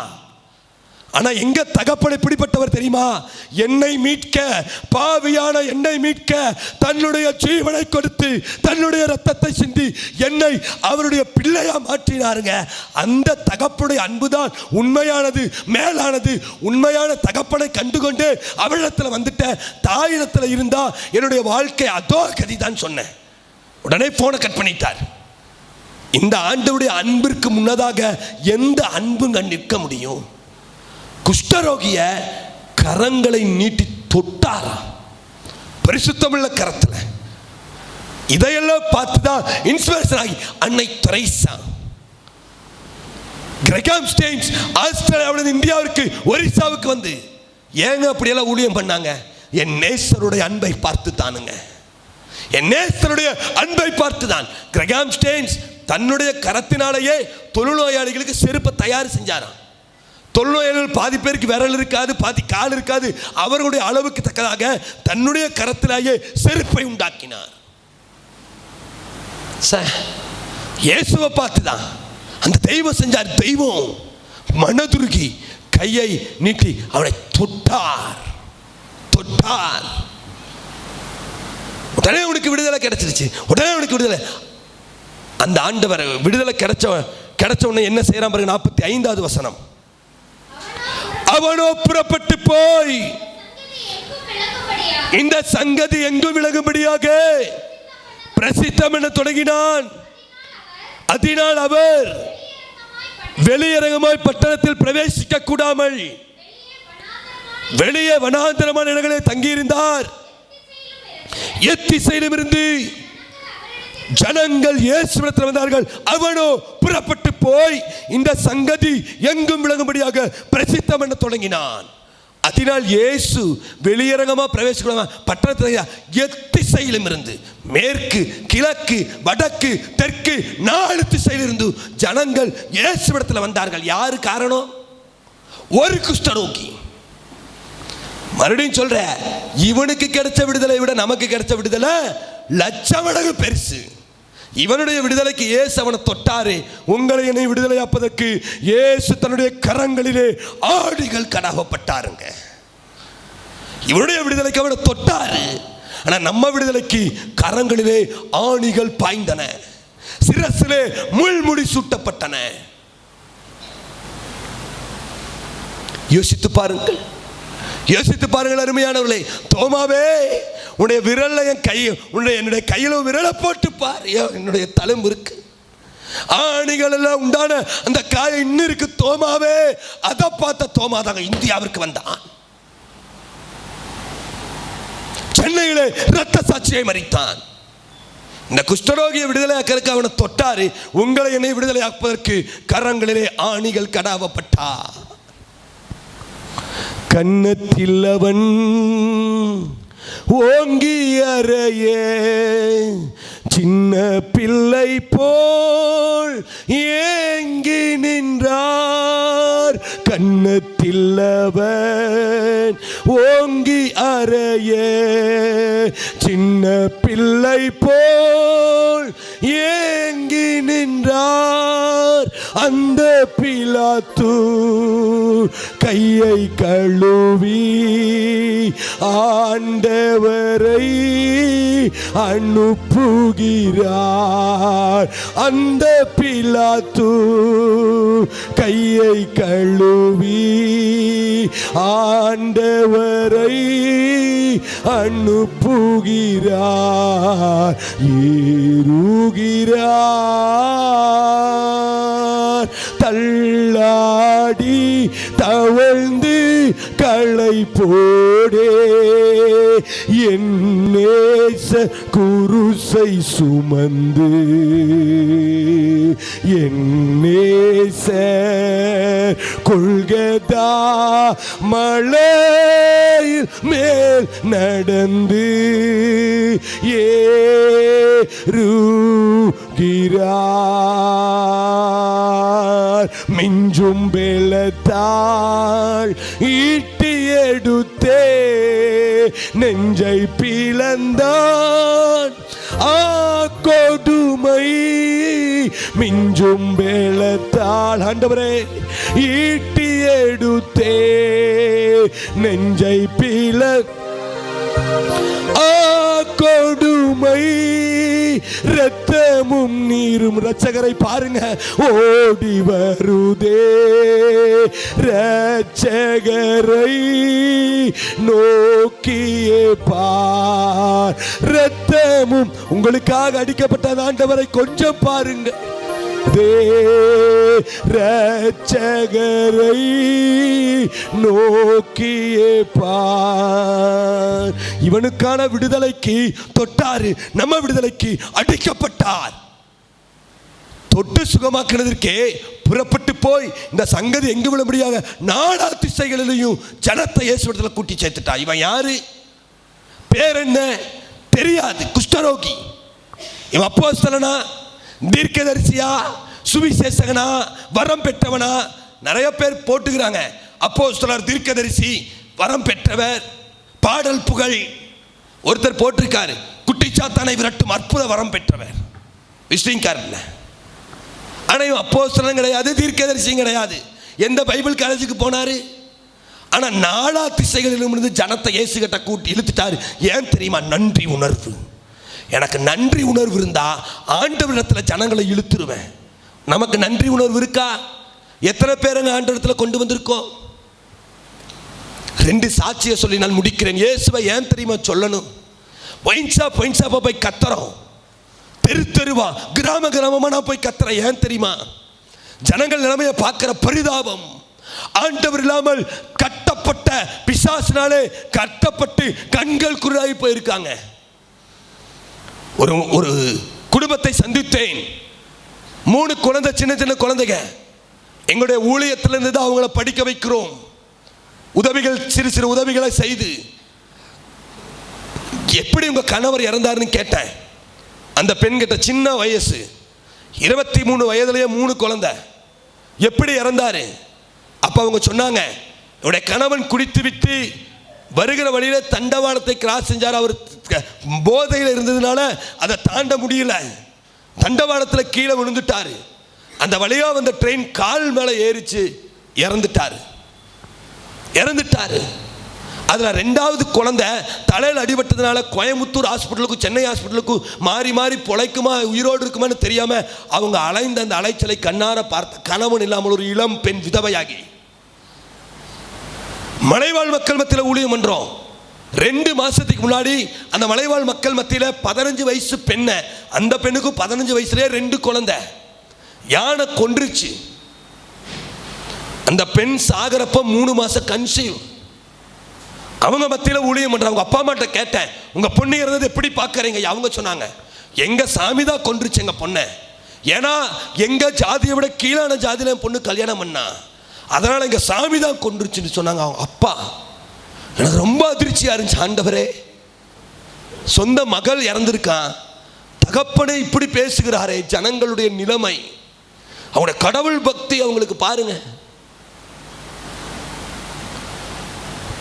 ஆனா எங்க தகப்பன் எப்படிப்பட்டவர் தெரியுமா? என்னை மீட்க, பாவியான என்னை மீட்க தன்னுடைய ஜீவனை கொடுத்து தன்னுடைய ரத்தத்தை சிந்தி என்னை அவருடைய பிள்ளையா மாற்றினாருங்க. அந்த தகப்பனுடைய அன்புதான் உண்மையானது, மேலானது. உண்மையான தகப்பனை கண்டுகொண்டு அவளிடத்தில் வந்துட்ட. தாயிடத்தில் இருந்தா என்னுடைய வாழ்க்கை அதோ கதி தான் சொன்னேன். உடனே போனை கட் பண்ணிட்டார். இந்த ஆண்டவருடைய அன்பிற்கு முன்னதாக எந்த அன்பும் நிற்க முடியும்? குஷ்டரோகிய கரங்களை நீட்டி தொட்டாரா, பரிசுத்தமுள்ள கரத்துல. இதையெல்லாம் பார்த்துதான் இன்ஸ்பிரேஷன் ஆகி அன்னை தெரேசா, கிரகாம் ஸ்டெயின்ஸ் ஆஸ்திரேலியாவிலிருந்து இந்தியாவிற்கு ஒரிசாவுக்கு வந்து ஏங்க அப்படியெல்லாம் ஊழியம் பண்ணாங்க? என் நேசருடைய அன்பை பார்த்து தானுங்க. என் நேசருடைய அன்பை பார்த்து தான். கிரகாம் ஸ்டெயின்ஸ் தன்னுடைய கரத்தினாலேயே தொழுநோயாளிகளுக்கு செருப்பை தயார் செஞ்சாராம். தொழுநோயாளிகள் பாதி பேருக்கு விரல் இருக்காது, பாதி கால் இருக்காது. அவர்களுடைய அளவுக்கு தக்கதாக தன்னுடைய கரத்திலேயே செருப்பை உண்டாக்கினார். இயேசுவை பார்த்துதான் அந்த தெய்வம் செஞ்சார். தெய்வம் மனதுருகி கையை நீட்டி அவனை தொட்டார். உடனே உனக்கு விடுதலை கிடைச்சிருச்சு. உடனே உனக்கு விடுதலை. அந்த ஆண்டவர் விடுதலை கிடைச்ச உடனே என்ன செய்யறான் பாருங்க. 45வது வசனம். அவனோ புறப்பட்டு போய் இந்த சங்கதி எங்கும் விளங்கும்படியாக பிரசித்தம் என தொடங்கினான். அதனால் அவர் வெளியரங்கமாய் பட்டணத்தில் பிரவேசிக்க கூடாமல் வெளியே வனாந்தரமான இடங்களில் தங்கியிருந்தார். எத்திசையிலும் இருந்து ஜனங்கள் இயேசுவிடத்தில் வந்தார்கள். அவனோ புறப்பட்டு போய் இந்த சங்கதி எங்கும் விளங்கும்படியாக பிரசித்தம் என தொடங்கினான். அதனால் இயேசு வெளியரங்கமா பிரவேசிக்கலாமா பட்டணத்தில் எத்திசையிலும் இருந்து, மேற்கு, கிழக்கு, வடக்கு, தெற்கு 4 திசையிலிருந்து ஜனங்கள் இயேசுவிடத்தில் வந்தார்கள். யாரு காரணம்? ஒரு குஷ்டரோகி. மறுபடியும் சொல்ற, இவனுக்கு கிடைச்ச விடுதலை விட நமக்கு கிடைச்ச விடுதலை லட்சம் மடங்கு பெருசு. இவனுடைய விடுதலைக்கு இயேசு அவனை தொட்டாரு. உங்களை என்னை விடுதலையாப்பதற்கு இயேசு தன்னுடைய கரங்களிலே ஆடிகள் கடாவப்பட்டாருங்க. இவனுடைய விடுதலைக்கு அவனை தொட்டாரு. ஆனா நம்ம விடுதலைக்கு கரங்களிலே ஆணிகள் பாய்ந்தன, சிரசிலே முள்முடி சூட்டப்பட்டன. யோசித்து பாருங்கள், யோசித்து பாருங்கள் அருமையானவர்களே. தோமாவே, உன்னுடைய விரல்ல என் கை, என்னுடைய கையில விரலை போட்டு பாரு. என்னுடைய தழும்பு இருக்கு. ஆணிகள் எல்லாம் உண்டான அந்த காயம் இன்னும் இருக்கு. தோமாவே, அதை பார்த்த தோமா தாங்க இந்தியாவிற்கு வந்தான். சென்னையிலே இரத்த சாட்சியை மறித்தான். இந்த குஷ்டரோகியை விடுதலையாக்க அவனை தொட்டாரு. உங்களை என்னை விடுதலையாக்குவதற்கு கரங்களிலே ஆணிகள் கடாவப்பட்டா. கன்னத்தில் அவன் ஓங்கி அறைய சின்ன பிள்ளை போல் ஏங்கி நின்றார். கன்னத்தில் அவன் ஓங்கி அறைய சின்ன பிள்ளை போல் ஏங்கி நின்றார். அந்த பிலாத்து கையை கழுவி ஆண்டவரை அனுப்புகிறார். அந்த பிலாத்து கையை கழுவி ஆண்டவரை அனுப்புகிறார். ஏறுகிறார். தள்ளாடி தவழ்ந்து களை போடே என் நேச குருசை சுமந்து என் நேச கொள்கதா மலையில் மேல் நடந்து ஏறுகிறார். மிஞ்சும் பெலத்தால் ஈட்டி எடுத்தே நெஞ்சை பிளந்தான். கொடுமை மிஞ்சும் பெலத்தால் ஆண்டவரே ஈட்டி எடுத்தே நெஞ்சை பிள கொடுமை இரத்தமும் நீரும். இரட்சகரை பாருங்க, ஓடி வருதே இரட்சகரை நோக்கியே பார். இரத்தமும் உங்களுக்காக அடிக்கப்பட்ட ஆண்டவரை கொஞ்சம் பாருங்க. இரட்சகரை நோக்கியே பார். இவனுக்கான விடுதலைக்கு தொட்டாரு, நம்ம விடுதலைக்கு அடிக்கப்பட்டார். தொட்டு சுகமாக்குனதற்கே புறப்பட்டு போய் இந்த சங்கதி எங்கு விட முடியாத நாடா திசைகளிலையும் ஜனத்தை இயேசுவிடத்தில் கூட்டி சேர்த்துட்டா. இவன் யாரு, பேர் என்ன தெரியாது, குஷ்டரோகி. இவன் அப்போஸ்தலனா, தீர்க்கதரிசியா, சுவிசேஷகனா, வரம் பெற்றவனா? நிறைய பேர் போட்டுக்கிறாங்க. அப்போஸ்தலர், தீர்க்கதரிசி, வரம் பெற்றவர், பாடல் புகழ். ஒருத்தர் போட்டிருக்காரு, குட்டிச்சாத்தானை விரட்டும் அற்புத வரம் பெற்றவர். விஸ்டிங்காரன். ஆனால் இவன் அப்போஸ்தலன் கிடையாது, தீர்க்கதரிசியும் கிடையாது. எந்த பைபிள் காலேஜுக்கு போனாரு? ஆனால் நாலா திசைகளிலிருந்து ஜனத்தை இயேசுகிட்ட கூட்டி இழுத்துட்டாரு. ஏன் தெரியுமா? நன்றி உணர்வு. எனக்கு நன்றி உணர்வு இருந்தா ஆண்டவரிடத்தில் ஜனங்களை இழுத்துருவேன். நமக்கு நன்றி உணர்வு இருக்கா? எத்தனை பேருங்க ஆண்டவரிடத்தில் கொண்டு வந்திருக்கோம்? 2 சாட்சியை சொல்லி நான் முடிக்கிறேன். இயேசுவை ஏன் தெரியுமா சொல்லணும்? ஒயின்ஷாப்பை போய் கத்துறோம், தெரு தெருவா, கிராம கிராமமா நான் போய் கத்துறேன். ஏன் தெரியுமா? ஜனங்கள் நிலைமையை பார்க்கிற பரிதாபம். ஆண்டவர் இல்லாமல் கட்டப்பட்ட பிசாசினாலே கட்டப்பட்டு கண்கள் குருடாகி போயிருக்காங்க. ஒரு குடும்பத்தை சந்தித்தேன். 3 குழந்தை, சின்ன சின்ன குழந்தைங்க. எங்களுடைய ஊழியத்திலிருந்து தான் அவங்கள படிக்க வைக்கிறோம். உதவிகள், சிறு சிறு உதவிகளை செய்து. எப்படி உங்க கணவர் இறந்தாருன்னு கேட்டேன். அந்த பெண் கிட்ட சின்ன வயசு, 23 வயதுலயே 3 குழந்தை. எப்படி இறந்தாரு? அப்ப அவங்க சொன்னாங்க, என்னுடைய கணவன் குடித்து விட்டு வருகிற வழியில தண்டவாளத்தை கிராஸ் செஞ்சார். அவர் போதையில் இருந்ததுனால அதை தாண்ட முடியல. தண்டவாளத்தில் கீழே விழுந்துட்டாரு. அந்த வழியா வந்த ட்ரெயின் கால் மேலே ஏறிச்சு, இறந்துட்டாரு. அதில் 2வது குழந்தை தலையில் அடிபட்டதுனால கோயம்புத்தூர் ஹாஸ்பிட்டலுக்கும் சென்னை ஹாஸ்பிட்டலுக்கும் மாறி மாறி பொழைக்குமா உயிரோடு இருக்குமான்னு தெரியாம அவங்க அலைந்த அந்த அலைச்சலை கண்ணார பார்த்த கணவன் இல்லாமல் ஒரு இளம் பெண் விதவையாகி மலைவாழ் மக்கள் மத்தியில் ஊழியம் பண்றோம். 2 மாசத்துக்கு முன்னாடி அந்த மலைவாழ் மக்கள் மத்தியில் 15 வயசு பெண்ணை, அந்த பெண்ணுக்கு 15 வயசுலேயே 2 குழந்தை. யானை கொன்றுச்சு. அந்த பெண் சாகரப்ப 3 மாசம் கன்சீவ். அவங்க மத்தியில் ஊழியம் பண்றாங்க. அப்பா அம்மாட்ட கேட்டேன், உங்க பொண்ணு இருந்தது எப்படி பார்க்கறீங்க? அவங்க சொன்னாங்க, எங்க சாமி தான் கொன்றுச்சு எங்க பொண்ணை. ஏன்னா எங்க ஜாதியை விட கீழான ஜாதியில என் பொண்ணு கல்யாணம் பண்ணா, அதனால எங்க சாமி தான் கொன்றுச்சுன்னு சொன்னாங்க அவங்க அப்பா. எனக்கு ரொம்ப அதிர்ச்சியா இருந்துச்சு. ஆண்டவரே, சொந்த மகள் இறந்திருக்கான், தகப்பனே இப்படி பேசுகிறாரே. ஜனங்களுடைய நிலைமை, அவங்களுடைய கடவுள் பக்தி அவங்களுக்கு பாருங்க.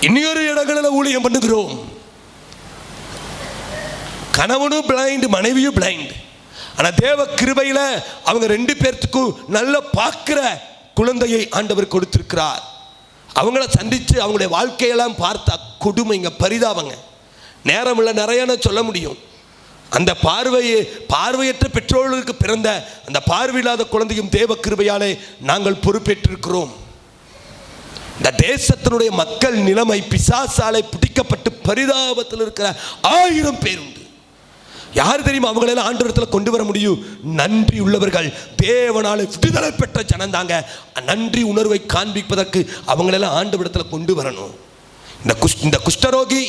இன்னொரு இடங்களில் ஊழியம் பண்ணுகிறோம். கணவனும் பிளைண்ட், மனைவியும் பிளைண்ட். ஆனால் தேவ கிருபையில் அவங்க 2 பேர்த்துக்கும் நல்ல பார்க்கிற குழந்தையை ஆண்டவர் கொடுத்திருக்கிறார். அவங்கள சந்தித்து அவங்களுடைய வாழ்க்கையெல்லாம் பார்த்தா கொடுமைங்க, பரிதாபங்க. நேரம் இல்லை, நிறைய சொல்ல முடியும். அந்த பார்வையற்ற பெற்றோர்களுக்கு பிறந்த அந்த பார்வையில்லாத குழந்தையும் தேவ கிருபையாலே நாங்கள் பொறுப்பேற்றிருக்கிறோம். இந்த தேசத்தினுடைய மக்கள் நிலைமை, பிசாசாலை பிடிக்கப்பட்டு பரிதாபத்தில் இருக்கிற 1000 பேர் உண்டு. யார் தெரியுமா அவங்களெல்லாம் ஆண்டவரத்தில் கொண்டு வர முடியும்? நன்றி உள்ளவர்கள், தேவனாலே விடுதலை பெற்ற ஜனந்தாங்க. நன்றி உணர்வை காண்பிப்பதற்கு அவங்களெல்லாம் ஆண்டவரத்தில் கொண்டு வரணும். இந்த குஷ்டரோகி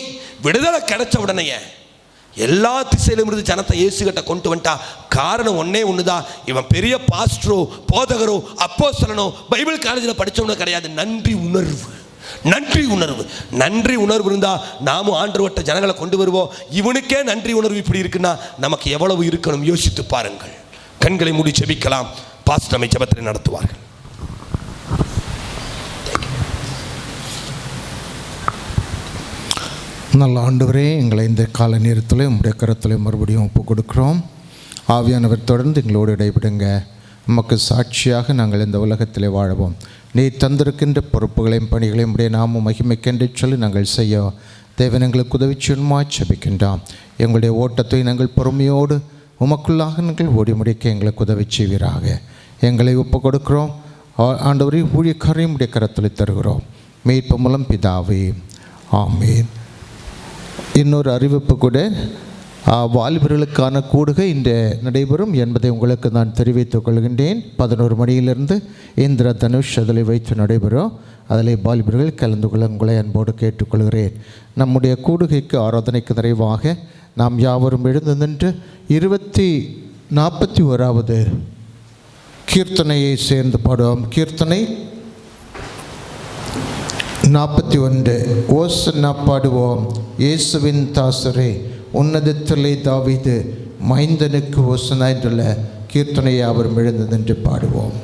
விடுதலை கிடைச்ச உடனே எல்லா திசையிலும் இருந்து ஜனத்தை இயேசுகிட்ட கொண்டு வந்துட்டா. காரணம் ஒன்னே ஒண்ணுதான், இவன் பெரிய பாஸ்டரோ போதகரோ அப்போஸ்தலனோ பைபிள் காலேஜில் படித்தவனோ கிடையாது. நன்றி உணர்வு, நன்றி உணர்வு. நன்றி உணர்வு இருந்தால் நாமும் ஆண்டவர்கிட்ட ஜனங்களை கொண்டு வருவோம். இவனுக்கே நன்றி உணர்வு இப்படி இருக்குன்னா நமக்கு எவ்வளவு இருக்கணும் யோசித்து பாருங்கள். கண்களை மூடி ஜெபிக்கலாம். பாஸ்டர் நம்மை ஜெபத்தில் நடத்துவார்கள். நல்ல ஆண்டவரே, எங்களை இந்த கால நேரத்தில் உங்களுடைய கரத்தில் மறுபடியும் ஒப்பு கொடுக்குறோம். ஆவியானவர் தொடர்ந்து எங்களோடு இடைவிடுங்க. நமக்கு சாட்சியாக நாங்கள் இந்த உலகத்திலே வாழவோம். நீ தந்திருக்கின்ற பொறுப்புகளையும் பணிகளையும் உடைய நாமும் மகிமைக்கென்று சொல்லி நாங்கள் செய்ய தேவன் எங்களுக்கு உதவி செய்யணுமாய் ஜெபிக்கின்றோம். எங்களுடைய ஓட்டத்தை நாங்கள் பொறுமையோடு உமக்குள்ளாக நாங்கள் ஓடி முடிக்க எங்களுக்கு உதவி செய்வீராக. எங்களை ஒப்பு கொடுக்குறோம். ஆண்டவரே, ஊழியக்காரையும் உடைய கரத்தில் தருகிறோம். மீட்பு மூலம் பிதாவே, ஆமீன். இன்னொரு அறிவிப்பு கூட, வாலிபர்களுக்கான கூடுகை இன்று நடைபெறும் என்பதை உங்களுக்கு நான் தெரிவித்துக் கொள்கின்றேன். 11 மணியிலிருந்து இந்திர தனுஷ் அதில் வைத்து நடைபெறும். அதில் வாலிபர்கள் கலந்து கொள்ள உங்களை அன்போடு கேட்டுக்கொள்கிறேன். நம்முடைய கூடுகைக்கு ஆராதனைக்கு நிறைவாக நாம் யாவரும் எழுந்து நின்று 41வது கீர்த்தனையை சேர்ந்து பாடுவோம். கீர்த்தனை 41. ஓசன்னா பாடுவோம். இயேசுவின் தாசரே, உன்னதத்திலே தாவீது மைந்தனுக்கு ஓசனா என்றுள்ள கீர்த்தனையை அவர் எழுந்து நின்று பாடுவோம்.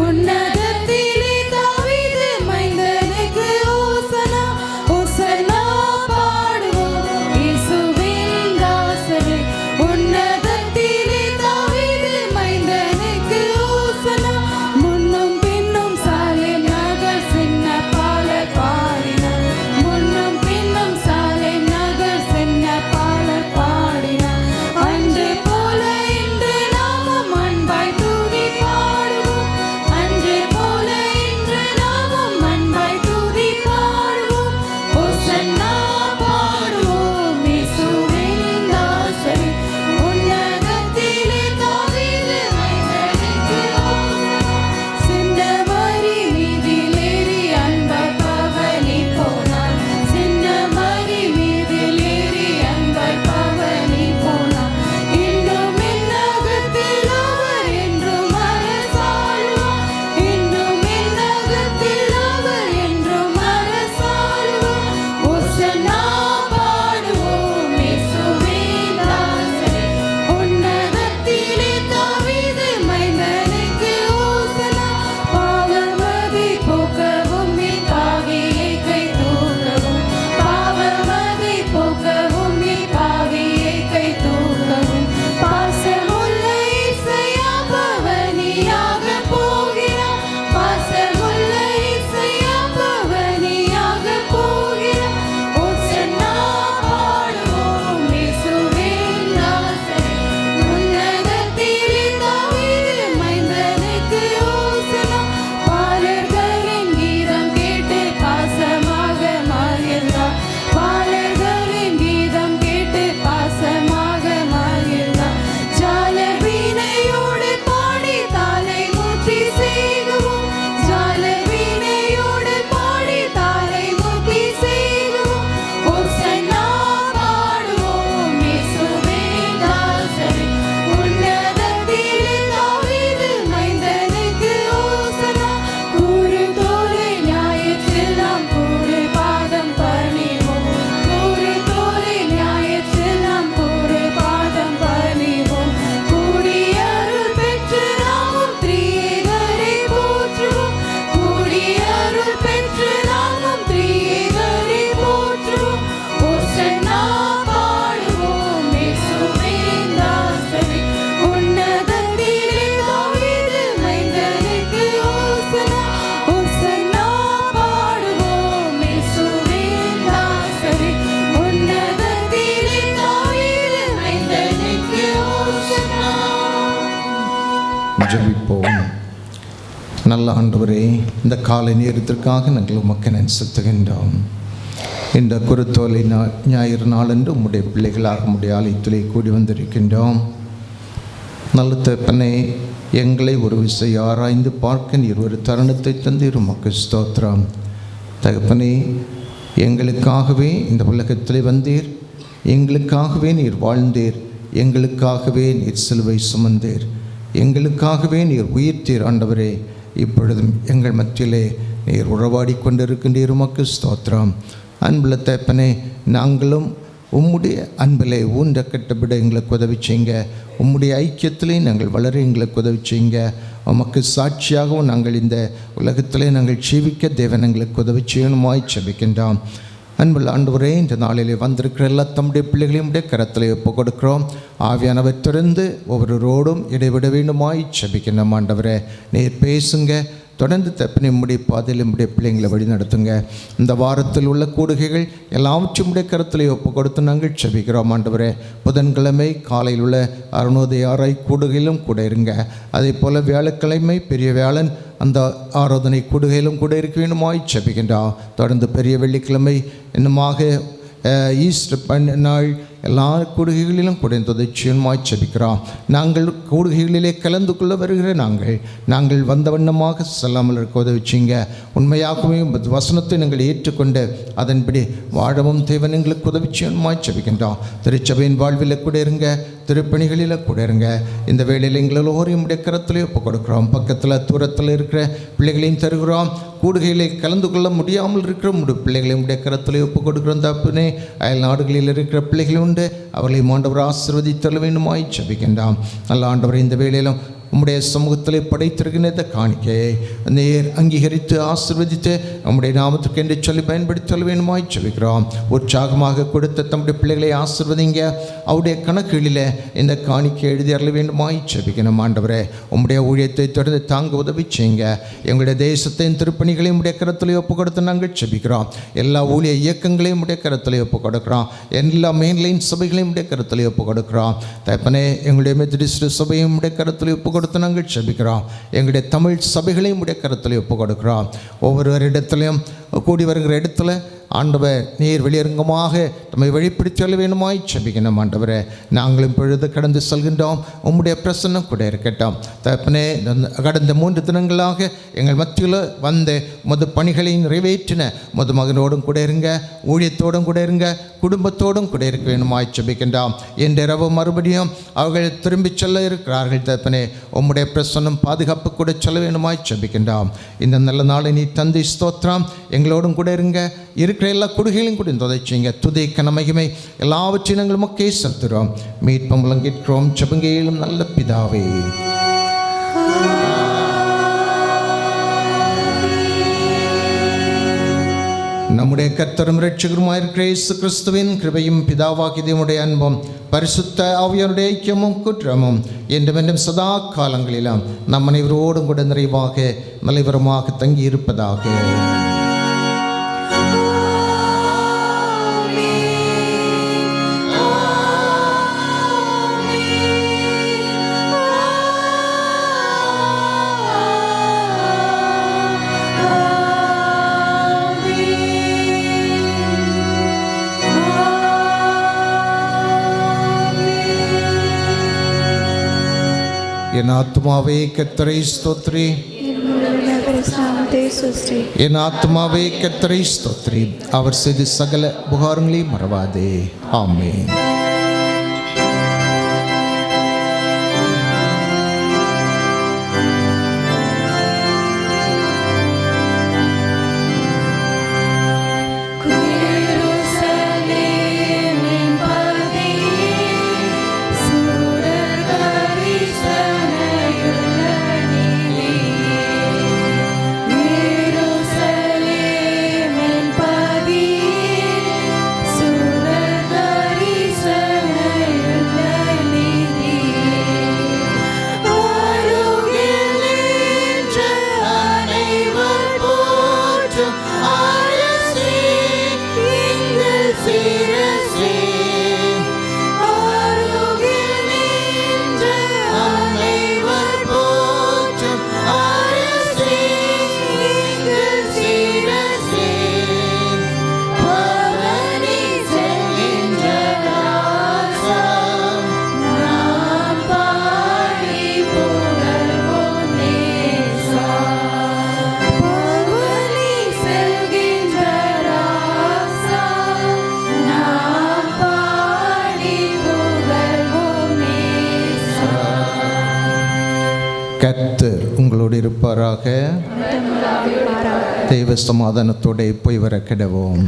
உன்னதத்திலே தாவீது மைந்தனுக்கு நல்ல ஆண்டவரே, இந்த காலை நேரத்திற்காக நாங்கள் உமக்கு நன்றி செலுத்துகின்றோம். இந்த குருத்தோலை ஞாயிறு நாளன்று உம்முடைய பிள்ளைகளாக உம்முடைய ஆலயத்திலே கூடி வந்திருக்கின்றோம். நல்ல தகப்பனே, எங்களை ஒரு விசை ஆராய்ந்து பார்க்க நீர் ஒரு தருணத்தை தந்தீர், உமக்கு ஸ்தோத்திரம். தகப்பனே, எங்களுக்காகவே இந்த உலகத்திலே வந்தீர், எங்களுக்காகவே நீர் வாழ்ந்தீர், எங்களுக்காகவே நீர் சிலுவை சுமந்தீர், எங்களுக்காகவே நீர் உயிர்த்தீர். ஆண்டவரே, இப்பொழுதும் எங்கள் மத்தியிலே நீர் உறவாடி கொண்டிருக்கின்றீர், உமக்கு ஸ்தோத்திரம். அன்புள்ள தகப்பனே, நாங்களும் உம்முடைய அன்பிலே ஊன்ற கட்டப்பட எங்களுக்கு உதவி செய்யுங்க. உம்முடைய ஐக்கியத்திலே நாங்கள் வளர எங்களுக்கு உதவி செய்யுங்க. உமக்கு சாட்சியாகவும் நாங்கள் இந்த உலகத்திலே நாங்கள் ஜீவிக்க தேவன் எங்களுக்கு உதவி செய்யணுமாய் ஜெபிக்கின்றோம். அன்புள்ள ஆண்டவரே, இந்த நாளிலே வந்திருக்கிற எல்லா தம்முடைய பிள்ளைகளையும் உடைய கரத்திலே ஒப்புக் கொடுக்கிறோம். ஆவியானவர் திறந்து ஒவ்வொருவரோடும் இடைவிட வேண்டுமாய் ஜெபிக்கின்றோம். ஆண்டவரே, நீர் பேசுங்க, தொடர்ந்து தப்பினை நம்முடைய பாதையில் நம்முடைய பிள்ளைங்களை வழி நடத்துங்க. இந்த வாரத்தில் உள்ள கூடுகைகள் எல்லாவற்றும் உடைய கருத்திலே ஒப்பு கொடுத்து நாங்கள் ஜெபிக்கிறோம். ஆண்டவரே, புதன்கிழமை காலையில் உள்ள அருணோதய ஆராய் கூடுகையிலும் கூட இருங்க. அதே போல் வியாழக்கிழமை பெரிய வியாழன் அந்த ஆராதனை கூடுகையிலும் கூட இருக்க வேண்டுமாய் ஜெபிக்கின்றோம். தொடர்ந்து பெரிய வெள்ளிக்கிழமை இன்னுமாக ஈஸ்டர் நாள் எல்லா கூடுகைகளிலும் குறைந்ததை நிச்சயமாய் ஜெபிக்கிறோம். நாங்கள் கூடுகைகளிலே கலந்து கொள்ள வருகிற நாங்கள் வந்த வண்ணமாக செல்லாமல் இருக்க உதவி செய்யுங்க. உண்மையாகவே வசனத்தை நாங்கள் ஏற்றுக்கொண்டு அதன்படி வாழவும் தேவன் எங்களுக்கு உதவி செய்யணுமாய் ஜெபிக்கின்றோம். திருச்சபையின் வாழ்வில் கூட இருங்க, திருப்பணிகளில் கூட இருங்க. இந்த வேளையில் எங்களோரையும் உடைய கரத்திலே ஒப்புக் கொடுக்குறோம். பக்கத்தில் தூரத்தில் இருக்கிற பிள்ளைகளையும் தருகிறோம். கூடுகையிலே கலந்து கொள்ள முடியாமல் இருக்கிற பிள்ளைகளையும் உடைய கரத்திலே ஒப்புக் கொடுக்குறோம். தப்புனே, அயல் நாடுகளில் இருக்கிற பிள்ளைகளும் அவர்களையும் ஆண்டவர் ஆசீர்வதித்தள்ள வேண்டுமாய் ஜெபிக்கின்றோம். நல்ல ஆண்டவரை, இந்த வேளையிலும் உம்முடைய சமூகத்திலே படைத்திருக்கின்ற இந்த காணிக்கையை நேர் அங்கீகரித்து ஆசீர்வதித்து நம்முடைய நாமத்துக்கு என்று சொல்லி பயன்படுத்தல் வேண்டுமாய் ஜெபிக்கிறோம். உற்சாகமாக கொடுத்த தம்முடைய பிள்ளைகளை ஆசீர்வதிங்க. அவருடைய கணக்குகளில் இந்த காணிக்கை எழுதி அருள வேண்டுமாய் ஜெபிக்கணும். ஆண்டவரே, உம்முடைய ஊழியத்தை தொடர்ந்து தாங்க உதவி செய்யுங்க. எங்களுடைய தேசத்தின் திருப்பணிகளையும் உடைய கரத்திலே ஒப்பு கொடுத்து நாங்கள் ஜெபிக்கிறோம். எல்லா ஊழிய இயக்கங்களையும் உடைய கரத்திலே ஒப்பு கொடுக்கிறோம். எல்லா மெயின்லைன் சபைகளையும் உடைய கரத்திலே ஒப்பு கொடுக்கிறோம். தகப்பனே, எங்களுடைய மெத்தடிஸ்ட் சபையும் உடைய கரத்திலே ஒப்பு நாங்கள் ஜெபிக்கிறோம். எங்களுடைய தமிழ் சபைகளையும் உடைய கரத்திலே ஒப்பு கொடுக்கிறோம். ஒவ்வொரு இடத்துலையும் கூடி வருகிற இடத்துல ஆண்டவர் நீர் வெளியரங்கமாக நம்மை வெளிப்படுத்தி சொல்ல வேண்டுமாய் ஜெபிக்கணும். ஆண்டவரே, நாங்களும் பொழுது கடந்து செல்கின்றோம். உம்முடைய பிரசன்னம் கூட இருக்கட்டும். தகப்பனே, கடந்த 3 தினங்களாக எங்கள் மத்தியில் வந்து மது பணிகளை நிறைவேற்றின மது மகனோடும் கூட இருங்க, ஊழியத்தோடும் கூட இருங்க, குடும்பத்தோடும் கூட இருக்க வேண்டுமாய் ஜெபிக்கின்றோம். இன்றிரவு மறுபடியும் அவர்கள் திரும்பி செல்ல இருக்கிறார்கள். தகப்பனே, உம்முடைய பிரசன்னம் பாதுகாப்பு கூட சொல்ல வேண்டுமாய் ஜெபிக்கின்றோம். இந்த நல்ல நாளை நீ தந்தை ஸ்தோத்திரம். எங்களோடும் கூட இருங்க. இருக்கிற எல்லா குடுகைகளையும் கூட துதைச்சிங்க. துதை கனமகிமை எல்லாவற்றையும் நாங்கள் மக்கே செலுத்துகிறோம். மீட்பம் விளங்கிக்கிறோம் ஜெபங்கேலும் நல்ல பிதாவே. நம்முடைய கர்த்தரும் இரட்சகருமாய் இருக்கிற இயேசு கிறிஸ்துவின் கிருபையும் பிதாவாகிய தேவனுடைய அன்பும் பரிசுத்த ஆவியாருடைய ஐக்கியமும் குற்றமும் என்றும் சதா காலங்களிலும் நம் அனைவரோடும் கூட நிறைவாக நிலைவரமாக தங்கி இருப்பதாக. என் ஆத்துமாவே கர்த்தரை ஸ்தோத்திரி, என் ஆத்துமாவே கர்த்தரை ஸ்தோத்திரி. அவர் செய்த சகல உபகாரங்களையும் மறவாதே. ஆமென். Arasi கர்த்தர் உங்களோடு இருப்பாராக. தெய்வ சமாதானத்தோടെ போய் வர கிடவோம்.